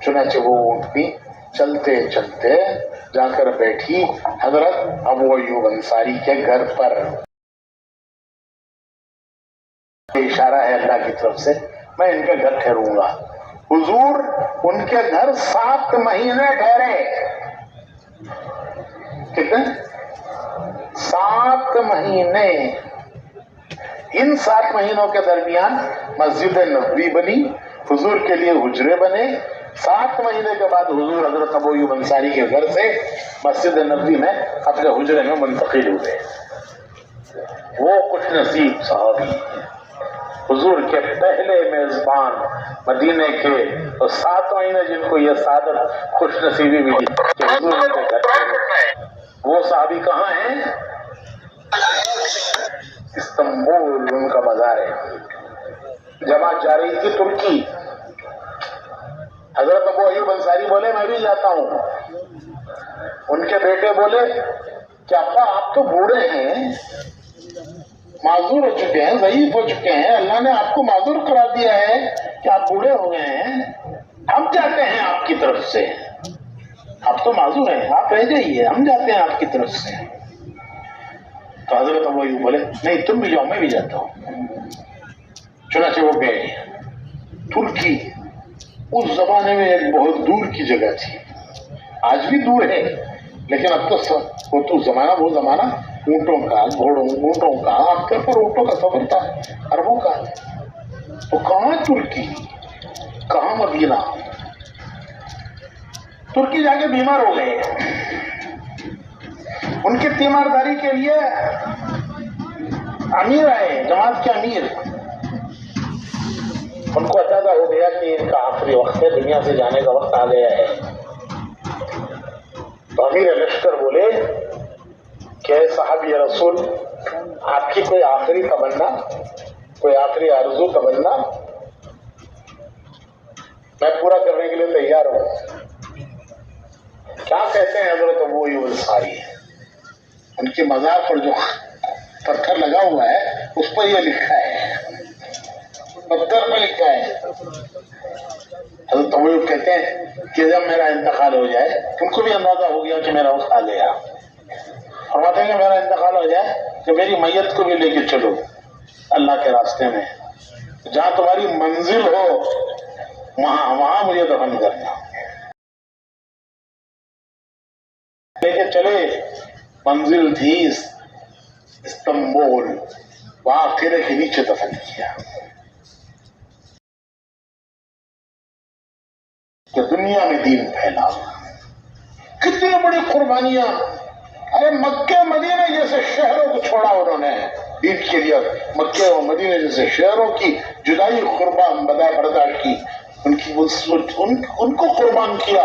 چنانچہ وہ اونٹنی چلتے چلتے جا کر بیٹھی حضرت ابو ایوب انصاری کے گھر پر. اشارہ ہے اللہ کی طرف سے، میں ان کے گھر ٹھہروں گا. حضور ان کے گھر 7 مہینے ٹھہرے. کتنے؟ 7 مہینے. ان 7 مہینوں کے درمیان مسجد نبوی بنی، حضور کے لیے حجرے بنے. 7 مہینے کے بعد حضور حضرت ابو ایوب انصاری کے گھر سے مسجد نبوی میں اپنے حجرے میں منتقل ہوئے. وہ خوش نصیب صحابی حضور کے پہلے میزبان مدینے کے، اور 7 مہینے جن کو یہ سعادت خوش نصیبی ملی کہ حضور کے گھر پر. وہ صحابی کہاں ہیں؟ استنبول ان کا بازار ہے. جماعت جا رہی تھی ترکی. حضرت ابو ایوب انصاری بولے میں بھی جاتا ہوں. ان کے بیٹے بولے کہ ابا آپ تو بوڑھے ہیں، معذور ہو چکے ہیں، ضعیف ہو چکے ہیں، اللہ نے آپ کو معذور قرار دیا ہے کہ آپ بوڑھے ہو گئے ہیں، ہم جاتے ہیں آپ کی طرف سے. آپ تو معذور ہیں، آپ رہ جائیے، ہم جاتے ہیں آپ کی طرف سے. تو حضرت ابو ایوب بولے نہیں تم بھی جاؤ، میں بھی جاتا ہوں. چنانچہ وہ گئے. ترکی اس زمانے میں ایک بہت دور کی جگہ تھی، آج بھی دور ہے لیکن اب تو زمانہ وہ زمانہ اونٹوں کا، گھوڑوں، اونٹوں کا، عام طور پر اونٹوں کا سفر تھا اربوں کا. تو کہاں ترکی، کہاں مدینہ؟ ترکی جا کے بیمار ہو گئے. ان کی تیمارداری کے لیے امیر آئے، جماعت کے امیر. ان کو اندازہ ہو گیا کہ ان کا آخری وقت ہے، دنیا سے جانے کا وقت آ گیا ہے. تو امیر لشکر بولے کہ صحابی رسول آپ کی کوئی آخری تمنا، کوئی آخری آرزو تمنا؟ میں پورا کرنے کے لیے تیار ہوں. کیا کہتے ہیں حضرت ابو ایوب انصاری؟ ان کی مزار پر جو پتھر لگا ہوا ہے اس پر یہ لکھا ہے، پتھر پہ لکھا ہے. حضرت ابو ایوب کہتے ہیں کہ جب میرا انتقال ہو جائے، ان کو بھی اندازہ ہو گیا کہ میرا وقت آ گیا. فرماتے ہیں کہ میرا انتقال ہو جائے کہ میری میت کو بھی لے کے چلو اللہ کے راستے میں، جہاں تمہاری منزل ہو وہاں مجھے دفن کرنا. لے کے چلے. منزل تھی استنبول، وہاں قلعے کے نیچے دفن کیا. کہ دنیا میں دین پھیلا. کتنی بڑی قربانیاں. ارے مکے مدینے جیسے شہروں کو چھوڑا انہوں نے دین کے لیے. مکے اور مدینے جیسے شہروں کی جدائی قربان برداشت کی، ان کو قربان کیا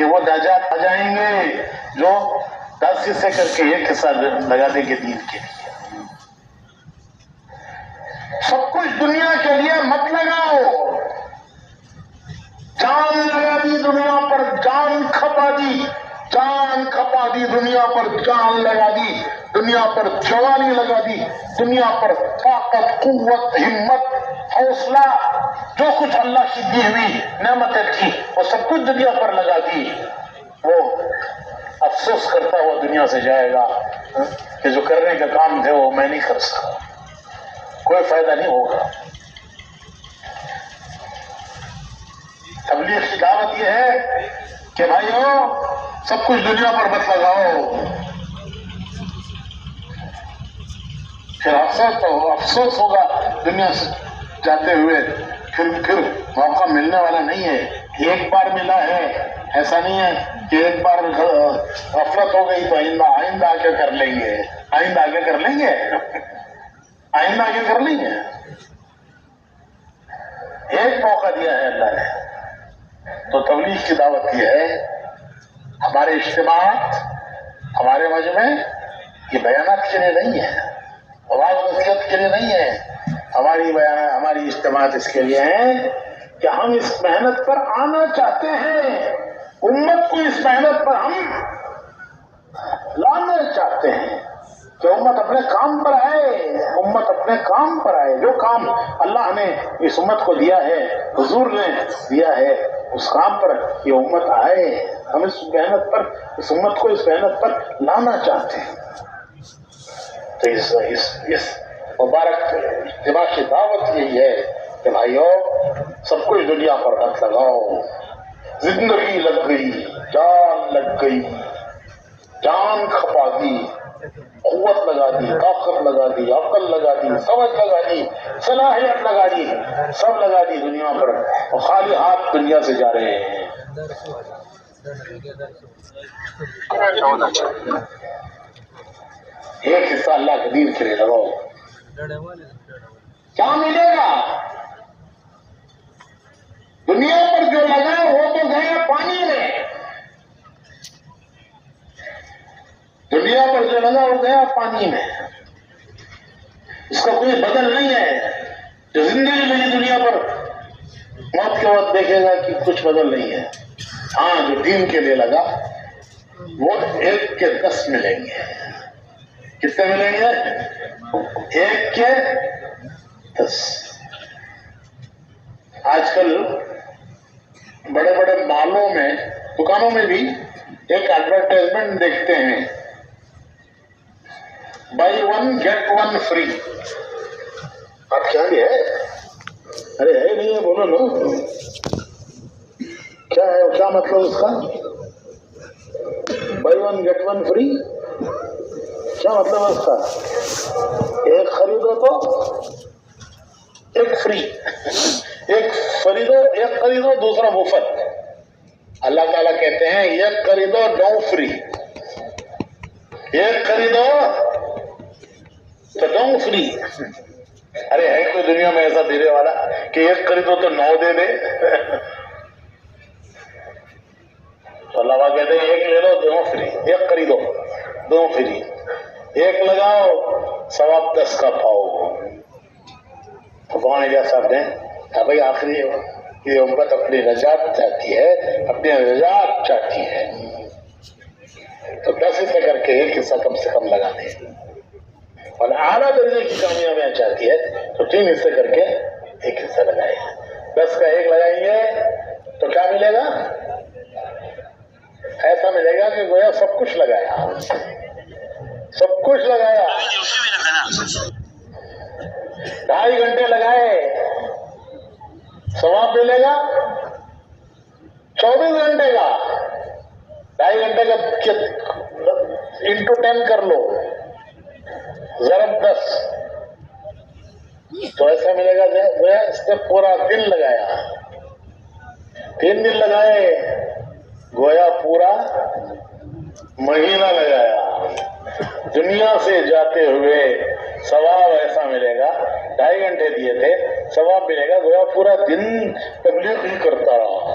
کہ وہ نجات آ جائیں گے جو 10 حصے کر کے 1 حصہ لگا دیں گے دین کے لیے. سب کچھ دنیا کے لیے مت لگاؤ. جان لگا دی دنیا پر، جان کھپا دی، جان کھپا دی دنیا پر، جان لگا دی دنیا پر، جوانی لگا دی دنیا پر، طاقت، قوت، ہمت، حوصلہ، جو کچھ اللہ کی دی ہوئی نعمتیں تھی وہ سب کچھ دنیا پر لگا دی. وہ افسوس کرتا ہوا دنیا سے جائے گا کہ جو کرنے کا کام تھے وہ میں نہیں کر سکا، کوئی فائدہ نہیں ہوگا. تبلیغ کی دعوت یہ ہے کہ بھائیو سب کچھ دنیا پر مت لگاؤ. پھر افسوس ہوگا دنیا سے جاتے ہوئے، پھر موقع ملنے والا نہیں ہے. ایک بار ملا ہے، ایسا نہیں ہے کہ ایک بار غفلت ہو گئی تو آئندہ آگے کر لیں گے، آئندہ آگے کر لیں گے، آئندہ آگے کر لیں گے. ایک موقع دیا ہے اللہ نے. تو تبلیغ کی دعوت یہ ہے، ہمارے اجتماعات، ہمارے مجمع یہ بیانات کے لیے نہیں ہے، آواز نصیحت کے لیے نہیں ہے. ہماری اجتماعات اس کے لیے ہیں کہ ہم اس محنت پر آنا چاہتے ہیں، امت کو اس محنت پر ہم لانا چاہتے ہیں کہ امت اپنے کام پر آئے، امت اپنے کام پر آئے. جو کام اللہ نے اس امت کو دیا ہے، حضور نے دیا ہے، اس کام پر یہ امت آئے. ہم اس محنت پر، اس امت کو اس محنت پر لانا چاہتے ہیں. تو اس مبارک اجتماع کی دعوت یہی ہے کہ بھائیو سب کچھ دنیا پر مت لگاؤ. زندگی لگ گئی، جان لگ گئی، جان کھپا دی، قوت لگا دی، طاقت لگا دی، عقل لگا دی، سمجھ لگا دی، صلاحیت لگا دی، سب لگا دی دنیا پر، اور خالی ہاتھ دنیا سے جا رہے ہیں. ایک حصہ اللہ کے دین کے لیے لگاؤ. کیا ملے گا؟ دنیا پر جو لگا وہ تو گیا پانی میں. دنیا پر جو لگا وہ گیا پانی میں. اس کا کوئی بدل نہیں ہے. جو زندگی لگی دنیا پر موت کے وقت دیکھے گا کہ کچھ بدل نہیں ہے. ہاں جو دین کے لیے لگا وہ 1 کے 10 ملیں گے. کتنے ملیں گے؟ 1 کے 10. آج کل بڑے بڑے مالوں میں، دکانوں میں بھی ایک ایڈورٹائزمنٹ دیکھتے ہیں، بائی 1 get 1 فری. آپ کیا ہے؟ ارے ہے نہیں ہے، بولو نا کیا ہے، کیا مطلب اس کا؟ بائی 1 get 1 فری کیا مطلب ہے اس کا؟ ایک خریدو تو ایک فری، ایک خریدو دوسرا مفت. اللہ تعالیٰ کہتے ہیں ایک خریدو 9 فری، ایک خریدو تو 9 فری. ارے ہے کوئی دنیا میں ایسا دینے والا کہ ایک خریدو تو 9 دے دے؟ تو اللہ کہتے ہیں ایک لے لو 2 فری، ایک خریدو 2 فری، ایک لگاؤ ثواب 10 کا پاؤ. تو مولانا صاحب نے کہا بھائی آخری یہ امت اپنی نجات چاہتی ہے، اپنی نجات چاہتی ہے تو 10 حصے کر کے 1 حصہ کم سے کم لگا دیں، اور اعلیٰ درجے کی کامیابیاں چاہتی ہے تو 3 حصے کر کے 1 حصہ لگائے. 10 کا 1 لگائیں گے تو کیا ملے گا؟ ایسا ملے گا کہ گویا سب کچھ لگایا، سب کچھ لگایا. 2.5 گھنٹے لگائے، ثواب ملے گا 24 گھنٹے کا. 2.5 گھنٹے کا انٹو 10 کر لو، ضرب 10 تو ایسا ملے گا گویا اس نے پورا دن لگایا. 3 دن لگائے گویا پورا مہینہ لگایا. دنیا سے جاتے ہوئے ثواب ایسا ملے گا، 2.5 گھنٹے دیے تھے، ثواب ملے گا گویا پورا دن تبلیغ ہی کرتا رہا.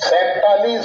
47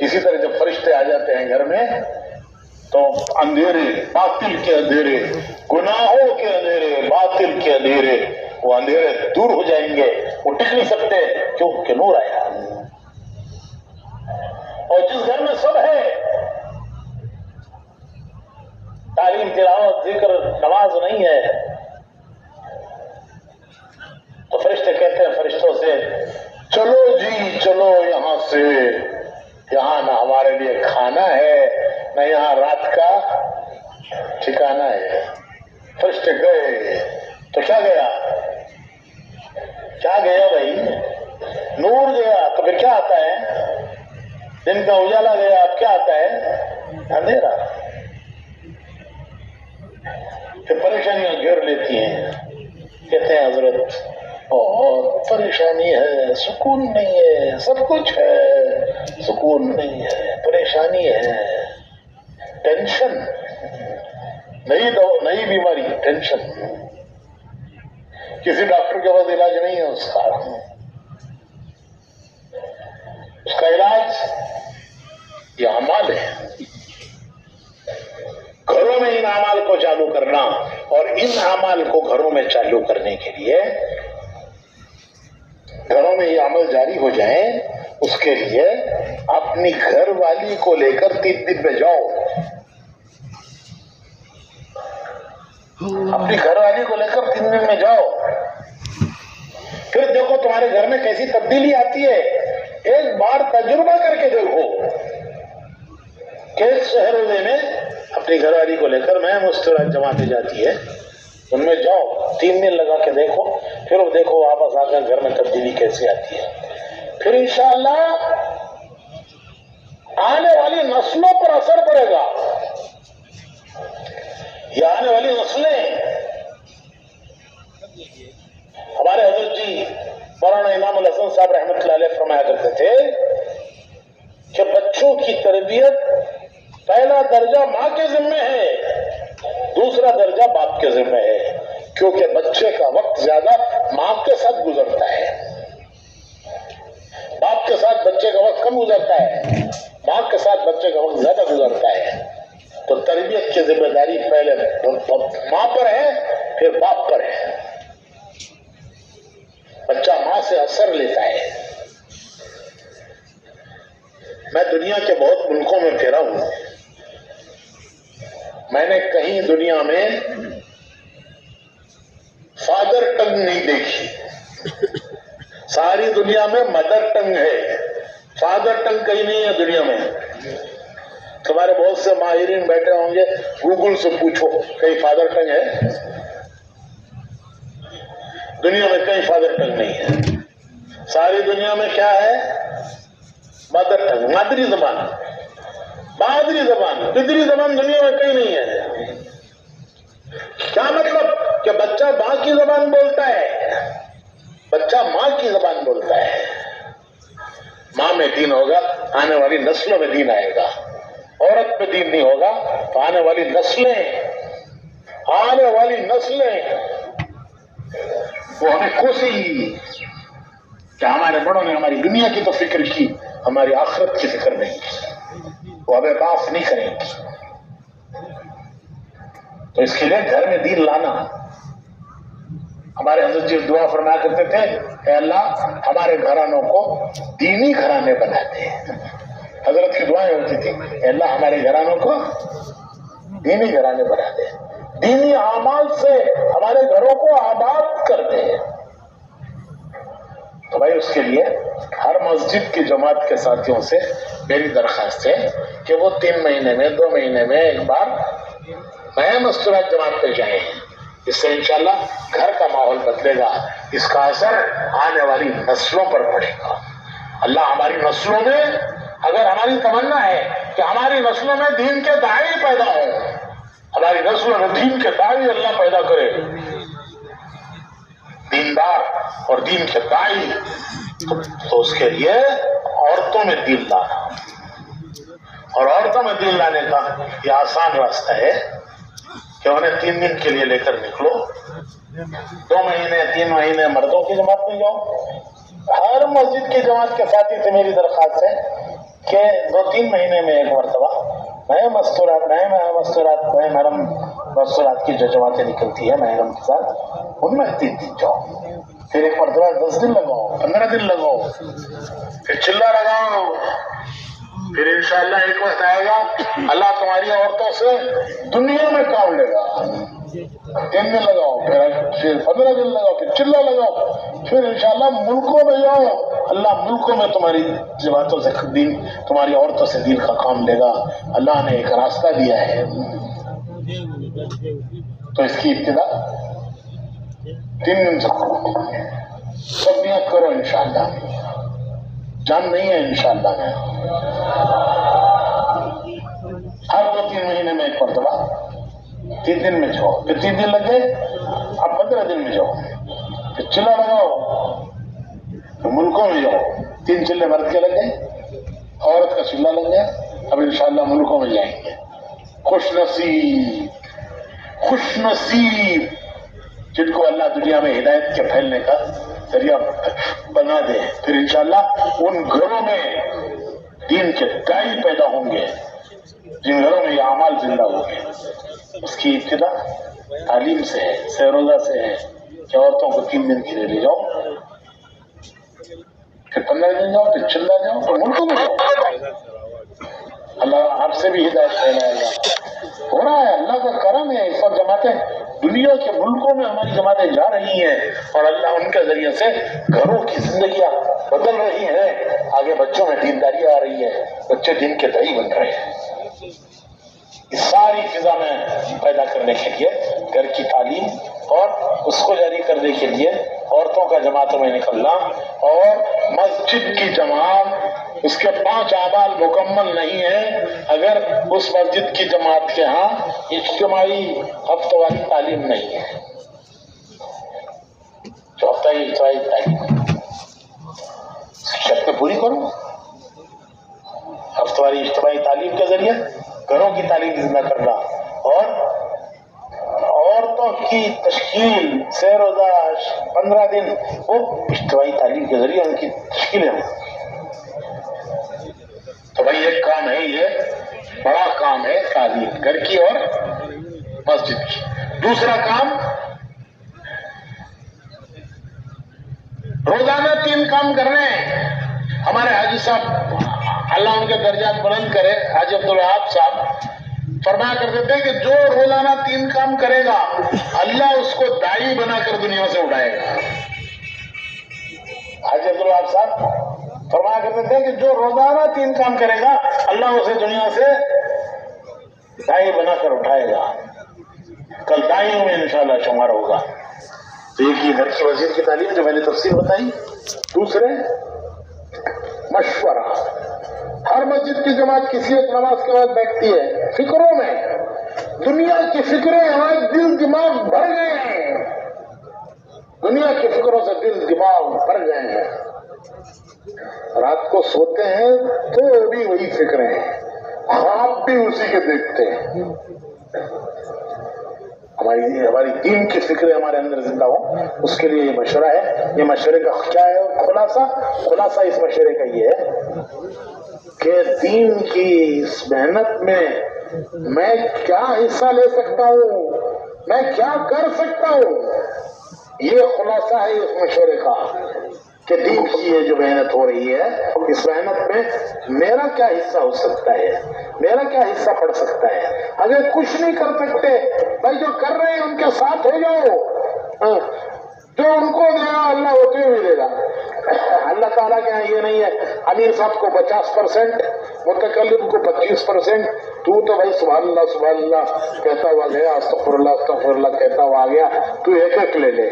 اسی طرح جب فرشتے آ جاتے ہیں گھر میں تو اندھیرے، باطل کے اندھیرے، گناہوں کے اندھیرے، باطل کے اندھیرے، وہ اندھیرے دور ہو جائیں گے، وہ ٹک نہیں سکتے کیونکہ نور آیا۔ اور جس گھر میں سب ہے، تعلیم، تلاوت، ذکر، نماز نہیں ہے، تو فرشتے کہتے ہیں فرشتوں سے چلو جی چلو یہاں سے، یہاں نہ ہمارے لیے کھانا ہے نہ یہاں رات کا ٹھکانہ ہے۔ فرشتے گئے تو کیا گیا؟ کیا گیا بھائی؟ نور گیا تو پھر کیا آتا ہے؟ دن کا اجالا گیا، اب کیا آتا ہے؟ اندھیرا۔ پھر پریشانیاں گھیر لیتی ہیں، کہتے ہیں حضرت بہت پریشانی ہے، سکون نہیں ہے، سب کچھ ہے، سکون نہیں ہے، پریشانی ہے، ٹینشن، نئی بیماری، ٹینشن، کسی ڈاکٹر کے پاس علاج نہیں ہے اس کا علاج یہ اعمال ہے۔ گھروں میں ان اعمال کو چالو کرنا، اور ان اعمال کو گھروں میں چالو کرنے کے لیے گھروں میں یہ عمل جاری ہو جائیں، اس کے لیے اپنی گھر والی کو لے کر 3 دن میں جاؤ، اپنی گھر والی کو لے کر 3 دن میں جاؤ، پھر دیکھو تمہارے گھر میں کیسی تبدیلی آتی ہے۔ ایک بار تجربہ کر کے دیکھو کہ ایک شہر میں اپنی گھر والی کو لے کر میں مستورات جماعتیں جاتی ہے، ان میں جاؤ 3 دن لگا کے دیکھو، پھر وہ دیکھو واپس آ کر گھر میں تبدیلی کیسے آتی ہے۔ پھر انشاءاللہ آنے والی نسلوں پر اثر پڑے گا۔ یہ آنے والی نسلیں، ہمارے حضرت جی مولانا امام الحسن صاحب رحمۃ اللہ علیہ فرمایا کرتے تھے کہ بچوں کی تربیت پہلا درجہ ماں کے ذمہ ہے، دوسرا درجہ باپ کے ذمہ ہے، کیونکہ بچے کا وقت زیادہ ماں کے ساتھ گزرتا ہے، باپ کے ساتھ بچے کا وقت کم گزرتا ہے، ماں کے ساتھ بچے کا وقت زیادہ گزرتا ہے۔ تو تربیت کی ذمہ داری پہلے ماں پر ہے، پھر باپ پر ہے۔ بچہ ماں سے اثر لیتا ہے۔ میں دنیا کے بہت ملکوں میں پھرا ہوں، میں نے کہیں دنیا میں فادر ٹنگ نہیں دیکھی، ساری دنیا میں مدر ٹنگ ہے، فادر ٹنگ کہیں نہیں ہے دنیا میں۔ تمہارے بہت سے ماہرین بیٹھے ہوں گے، گوگل سے پوچھو کہیں فادر ٹنگ ہے؟ دنیا میں کہیں فادر ٹنگ نہیں ہے، ساری دنیا میں کیا ہے؟ مدر ٹنگ، مادری زبان، مادری زبان، پدری زبان دنیا میں کہیں نہیں ہے۔ کیا مطلب؟ کہ بچہ ماں کی زبان بولتا ہے، بچہ ماں کی زبان بولتا ہے۔ ماں میں دین ہوگا، آنے والی نسلوں میں دین آئے گا۔ عورت میں دین نہیں ہوگا تو آنے والی نسلیں وہ ہمیں کوسیں گی کہ ہمارے بڑوں نے ہماری دنیا کی تو فکر کی، ہماری آخرت کی فکر نہیں کی، وہ ہمیں معاف نہیں کریں گی۔ تو اس کے لیے گھر میں دین لانا، ہمارے حضرت جی دعا فرمایا کرتے تھے، اے اللہ ہمارے گھرانوں کو دینی گھرانے بنا دے۔ حضرت کی دعائیں ہوتی تھی، اے اللہ ہمارے گھرانوں کو دینی گھرانے بنا دے، دینی اعمال سے ہمارے گھروں کو آباد کر دے۔ تو بھائی اس کے لیے ہر مسجد کی جماعت کے ساتھیوں سے میری درخواست ہے کہ وہ 3 مہینے میں 2 مہینے میں ایک بار نئے مستورات جماعت پہ جائیں، اس سے انشاءاللہ گھر کا ماحول بدلے گا، اس کا اثر آنے والی نسلوں پر پڑے گا۔ اللہ ہماری نسلوں میں، اگر ہماری تمنا ہے کہ ہماری نسلوں میں دین کے داعی پیدا ہوں، ہماری نسلوں میں دین کے داعی اللہ پیدا کرے، دیندار اور دین کے داعی، تو اس کے لیے عورتوں میں دین لانا، اور عورتوں میں دین لانے کا یہ آسان راستہ ہے کہ انہیں 3 دن کے لیے لے کر نکلو، 2 مہینے 3 مہینے مردوں کی جماعت میں جاؤ۔ ہر مسجد کی جماعت کے ساتھی سے میری درخواست ہے کہ 2-3 مہینے میں ایک مرتبہ نئے محرم مستورات کی جو جماعتیں نکلتی ہے محرم کے ساتھ، ان میں 3 دن جاؤ، پھر ایک مرتبہ 10 دن لگاؤ، 15 دن لگاؤ، پھر چلا لگاؤ، پھر انشاءاللہ ایک وقت آئے گا اللہ تمہاری عورتوں سے دنیا میں کام لے گا۔ 3 دن لگاؤ، پھر 15 دن لگاؤ، پھر چلا لگاؤ، پھر انشاءاللہ ملکوں میں جاؤ، اللہ ملکوں میں تمہاری جماعتوں سے دین، تمہاری عورتوں سے دین کا کام لے گا۔ اللہ نے ایک راستہ دیا ہے، تو اس کی ابتدا 3 دن سے کرو، سب نیت کرو انشاءاللہ، جان نہیں ہے انشاءاللہ میں ہر 2-3 مہینے میں ایک مرتبہ 3 دن میں جاؤ، پھر 3 دن لگ گئے، اب 15 دن میں جاؤ، پھر چلا لگاؤ، پھر ملکوں میں جاؤ، 3 چلے مرد کے لگ گئے، عورت کا چلا لگ گیا، اب انشاءاللہ ملکوں میں جائیں گے۔ خوش نصیب جن کو اللہ دنیا میں ہدایت کے پھیلنے کا ذریعہ بنا دے، پھر انشاءاللہ ان گھروں میں دین کے داعی پیدا ہوں گے، جن گھروں میں یہ اعمال زندہ ہوں گے۔ اس کی ابتدا تعلیم سے ہے، سیروزہ سے ہے کہ عورتوں کو 3 دن کے لیے لے جاؤ، پھر 15 دن جاؤ، پھر چلا جاؤ، پھر ملکوں میں جاؤ۔ اللہ آپ سے بھی ہدایت پھیلائے گا، ہو رہا ہے، اللہ کا کرم ہے۔ اس وقت جماعتیں دنیا کے ملکوں میں ہماری جماعتیں جا رہی ہیں، اور اللہ ان کے ذریعے سے گھروں کی زندگیاں بدل رہی ہیں، آگے بچوں میں دینداری آ رہی ہے، بچے دین کے داعی بن رہے ہیں۔ اس ساری فضا میں پیدا کرنے کے لیے گھر کی تعلیم اور اس کو جاری کرنے کے لیے عورتوں کا جماعتوں میں نکلنا، اور مسجد کی جماعت اس کے 5 اعمال مکمل نہیں ہے اگر اس مسجد کی جماعت کے ہاں اجتماعی ہفتہ واری تعلیم نہیں ہے۔ جو ہفتہ اجتماعی تعلیم شرط پوری کرو، ہفتہ واری اجتماعی تعلیم کے ذریعے گھروں کی تعلیم زندہ کرنا، اور عورتوں کی تشکیل سیروزہ 15 دن وہ اجتماعی تعلیم کے ذریعے ان کی تشکیلیں ہوں۔ تو بھائی ایک کام ہے، یہ بڑا کام ہے تعلیم گھر کی اور مسجد کی۔ دوسرا کام روزانہ 3 کام کرنے ہیں۔ ہمارے حاجی صاحب اللہ ان کے درجات بلند کرے، حاجی عبدالوہاب صاحب فرمایا کرتے تھے کہ جو روزانہ 3 کام کرے گا اللہ اس کو داعی بنا کر دنیا سے اٹھائے گا۔ حاجی عبدالوہاب صاحب فرمایا کرتے تھے کہ جو روزانہ 3 کام کرے گا اللہ اسے دنیا سے داعی بنا کر اٹھائے گا، کل داعیوں میں انشاءاللہ شمار ہوگا۔ تو ایک یہ گھر کی مسجد کی تعلیم جو میں نے تفصیل بتائی۔ دوسرے مشورہ، ہر مسجد کی جماعت کسی ایک نماز کے بعد بیٹھتی ہے، فکروں میں دنیا کی فکریں ہمارے دل دماغ بھر گئے ہیں، دنیا کی فکروں سے دل دماغ بھر گئے ہیں، رات کو سوتے ہیں تو بھی وہی فکریں ہیں، خواب بھی اسی کے دیکھتے ہیں۔ ہماری دین کی فکریں ہمارے اندر زندہ ہو، اس کے لیے یہ مشورہ ہے۔ یہ مشورے کا کیا ہے خلاصہ اس مشورے کا یہ ہے کہ دین کی اس محنت میں کیا حصہ لے سکتا ہوں، میں کیا کر سکتا ہوں، یہ خلاصہ ہے اس مشورے کا کہ دین کی یہ جو محنت ہو رہی ہے اس محنت میں میرا کیا حصہ ہو سکتا ہے، میرا کیا حصہ پڑ سکتا ہے۔ اگر کچھ نہیں کر سکتے بھائی جو کر رہے ہیں ان کے ساتھ ہو جاؤ، جو ان کو دے گا اللہ ہوتے ہوئے دے گا۔ اللہ تعالیٰ کے یہاں یہ نہیں ہے امیر صاحب کو 50%، متکلم کو 25%، تو بھائی سبحان اللہ کہتا ہوا گیا، استغفر اللہ کہتا ہوا آ گیا، تو ایک لے لے،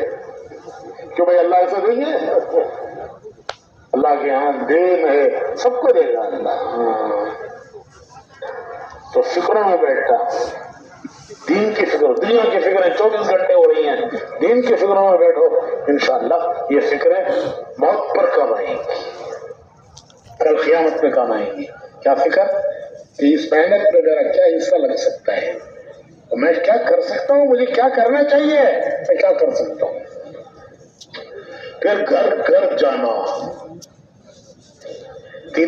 کیوں بھائی اللہ ایسا دیں گے؟ اللہ کے یہاں دین ہے، سب کو دے گا اللہ۔ تو فکروں میں بیٹھتا، دین کی فکر، دنیا کی فکریں 24 گھنٹے ہو رہی ہیں، دین کی فکروں میں بیٹھو، انشاءاللہ یہ فکریں موت پر کام آئیں گی، کل قیامت میں کام آئیں گی۔ کیا فکر کہ اس محنت میں میرا کیا حصہ لگ سکتا ہے، میں کیا کر سکتا ہوں، مجھے کیا کرنا چاہیے، میں کیا کر سکتا ہوں۔ پھر گھر گھر جانا،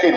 3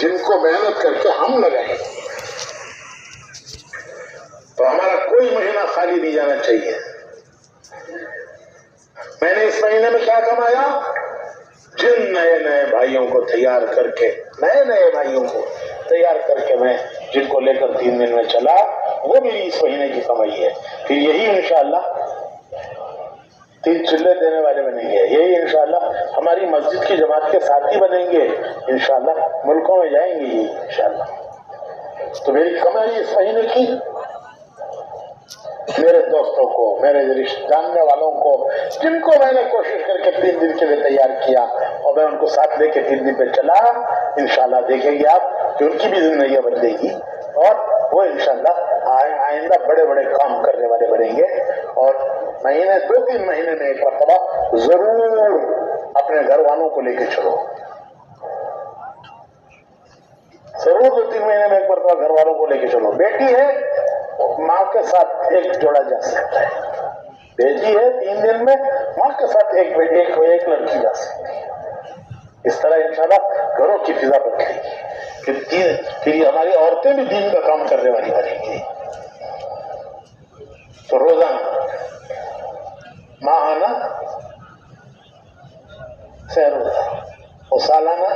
جن کو محنت کر کے ہم لگائیں تو ہمارا کوئی مہینہ خالی نہیں جانا چاہیے. میں نے اس مہینے میں کیا کمایا؟ جن نئے نئے بھائیوں کو تیار کر کے میں جن کو لے کر 3 دن میں چلا، وہ میری اس مہینے کی کمائی ہے. پھر یہی انشاءاللہ 3 چلے دینے والے بنیں گے، یہی انشاءاللہ ہماری مسجد کی جماعت کے ساتھی بنیں گے، انشاءاللہ ملکوں میں جائیں گے یہ انشاءاللہ. تو میری کمائی اس مہینے کی میرے دوستوں کو، میرے رشتہ جاننے والوں کو، جن کو میں نے کوشش کر کے 3 دن کے لیے تیار کیا اور میں ان کو ساتھ لے کے 3 دن پہ چلا، انشاءاللہ دیکھیں گے آپ کہ ان کی بھی زندگی بدلے گی اور وہ انشاءاللہ آئندہ بڑے بڑے کام کرنے والے بنیں گے. اور 2-3 مہینے میں ایک مرتبہ ضرور اپنے گھر والوں کو لے کے چلو، ضرور 2-3 مہینے میں ایک مرتبہ گھر والوں کو لے کے چلو. بیٹی ہے ماں کے ساتھ ایک جوڑا جا سکتا ہے، بیٹی ہے 3 دن میں ماں کے ساتھ ایک لڑکی جا سکتی ہے. اس طرح انشاءاللہ گھروں کی فضا بدلے گی، پھر یہ ہماری عورتیں بھی دین کا کام کرنے والی بنیں گی. تو روزانہ ماہانہ سے روزہ اور سالانہ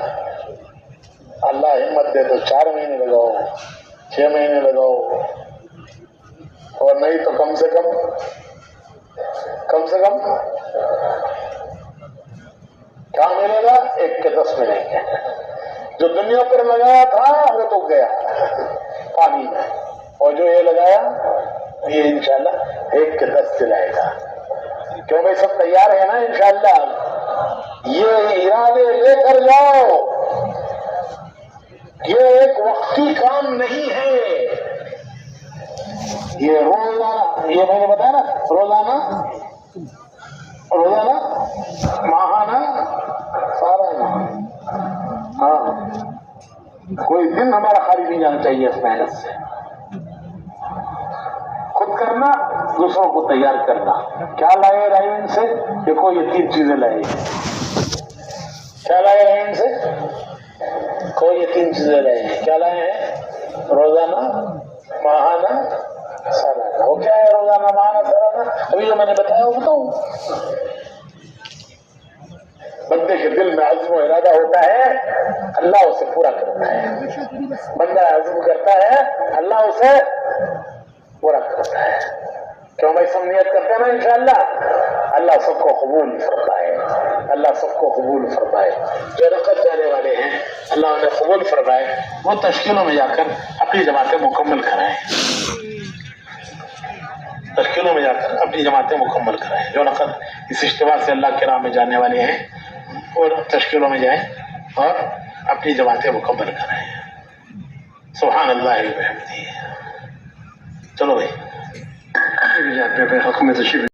اللہ ہمت دے تو 4 مہینے لگاؤ، 6 مہینے لگاؤ، اور نہیں تو کم سے کم کیا ملے گا؟ 1 کے 10 ملیں گے. جو دنیا پر لگایا تھا وہ تو گیا پانی میں، اور جو یہ لگایا یہ انشاءاللہ 1 کے 10 دلائے گا. کیوں بھائی سب تیار ہے نا؟ انشاءاللہ یہ ارادے لے کر جاؤ. یہ ایک وقتی کام نہیں ہے، یہ روزانہ، یہ میں نے بتایا نا، روزانہ ماہانہ سالانہ. ہاں، کوئی دن ہمارا خالی نہیں جانا چاہیے اس محنت سے. خود کرنا، دوسروں کو تیار کرنا. کیا لائے رائن سے؟ دیکھو یہ 3 چیزیں لائے. کیا لائے رائن سے؟ کو یہ 3 چیزیں لائے ہیں. کیا لائے ہیں؟ روزانہ، ماہانہ، سالانہ. وہ کیا ہے روزانہ، ماہانہ، سالانہ؟ ابھی جو میں نے بتایا وہ بتاؤں. بندے کے دل میں عزم و ارادہ ہوتا ہے، اللہ اسے پورا کرتا ہے. بندہ عزم کرتا ہے، اللہ اسے پورا کرتا ہے. کیوں بھائی سب نیت کرتے ہیں نا انشاءاللہ؟ اللہ سب کو قبول فرمائے، اللہ سب کو قبول فرمائے. جو رقت جانے والے ہیں اللہ انہیں قبول فرمائے، وہ تشکیلوں میں جا کر اپنی جماعتیں مکمل کرائیں، تشکیلوں میں جا کر اپنی جماعتیں مکمل کرائیں. جو رقت اس اجتماع سے اللہ کے راہ میں جانے والے ہیں وہ تشکیلوں میں جائیں اور اپنی جماعتیں مکمل کرائیں. سبحان اللہ وبحمدہ. چلو بھائی حق میں تشریف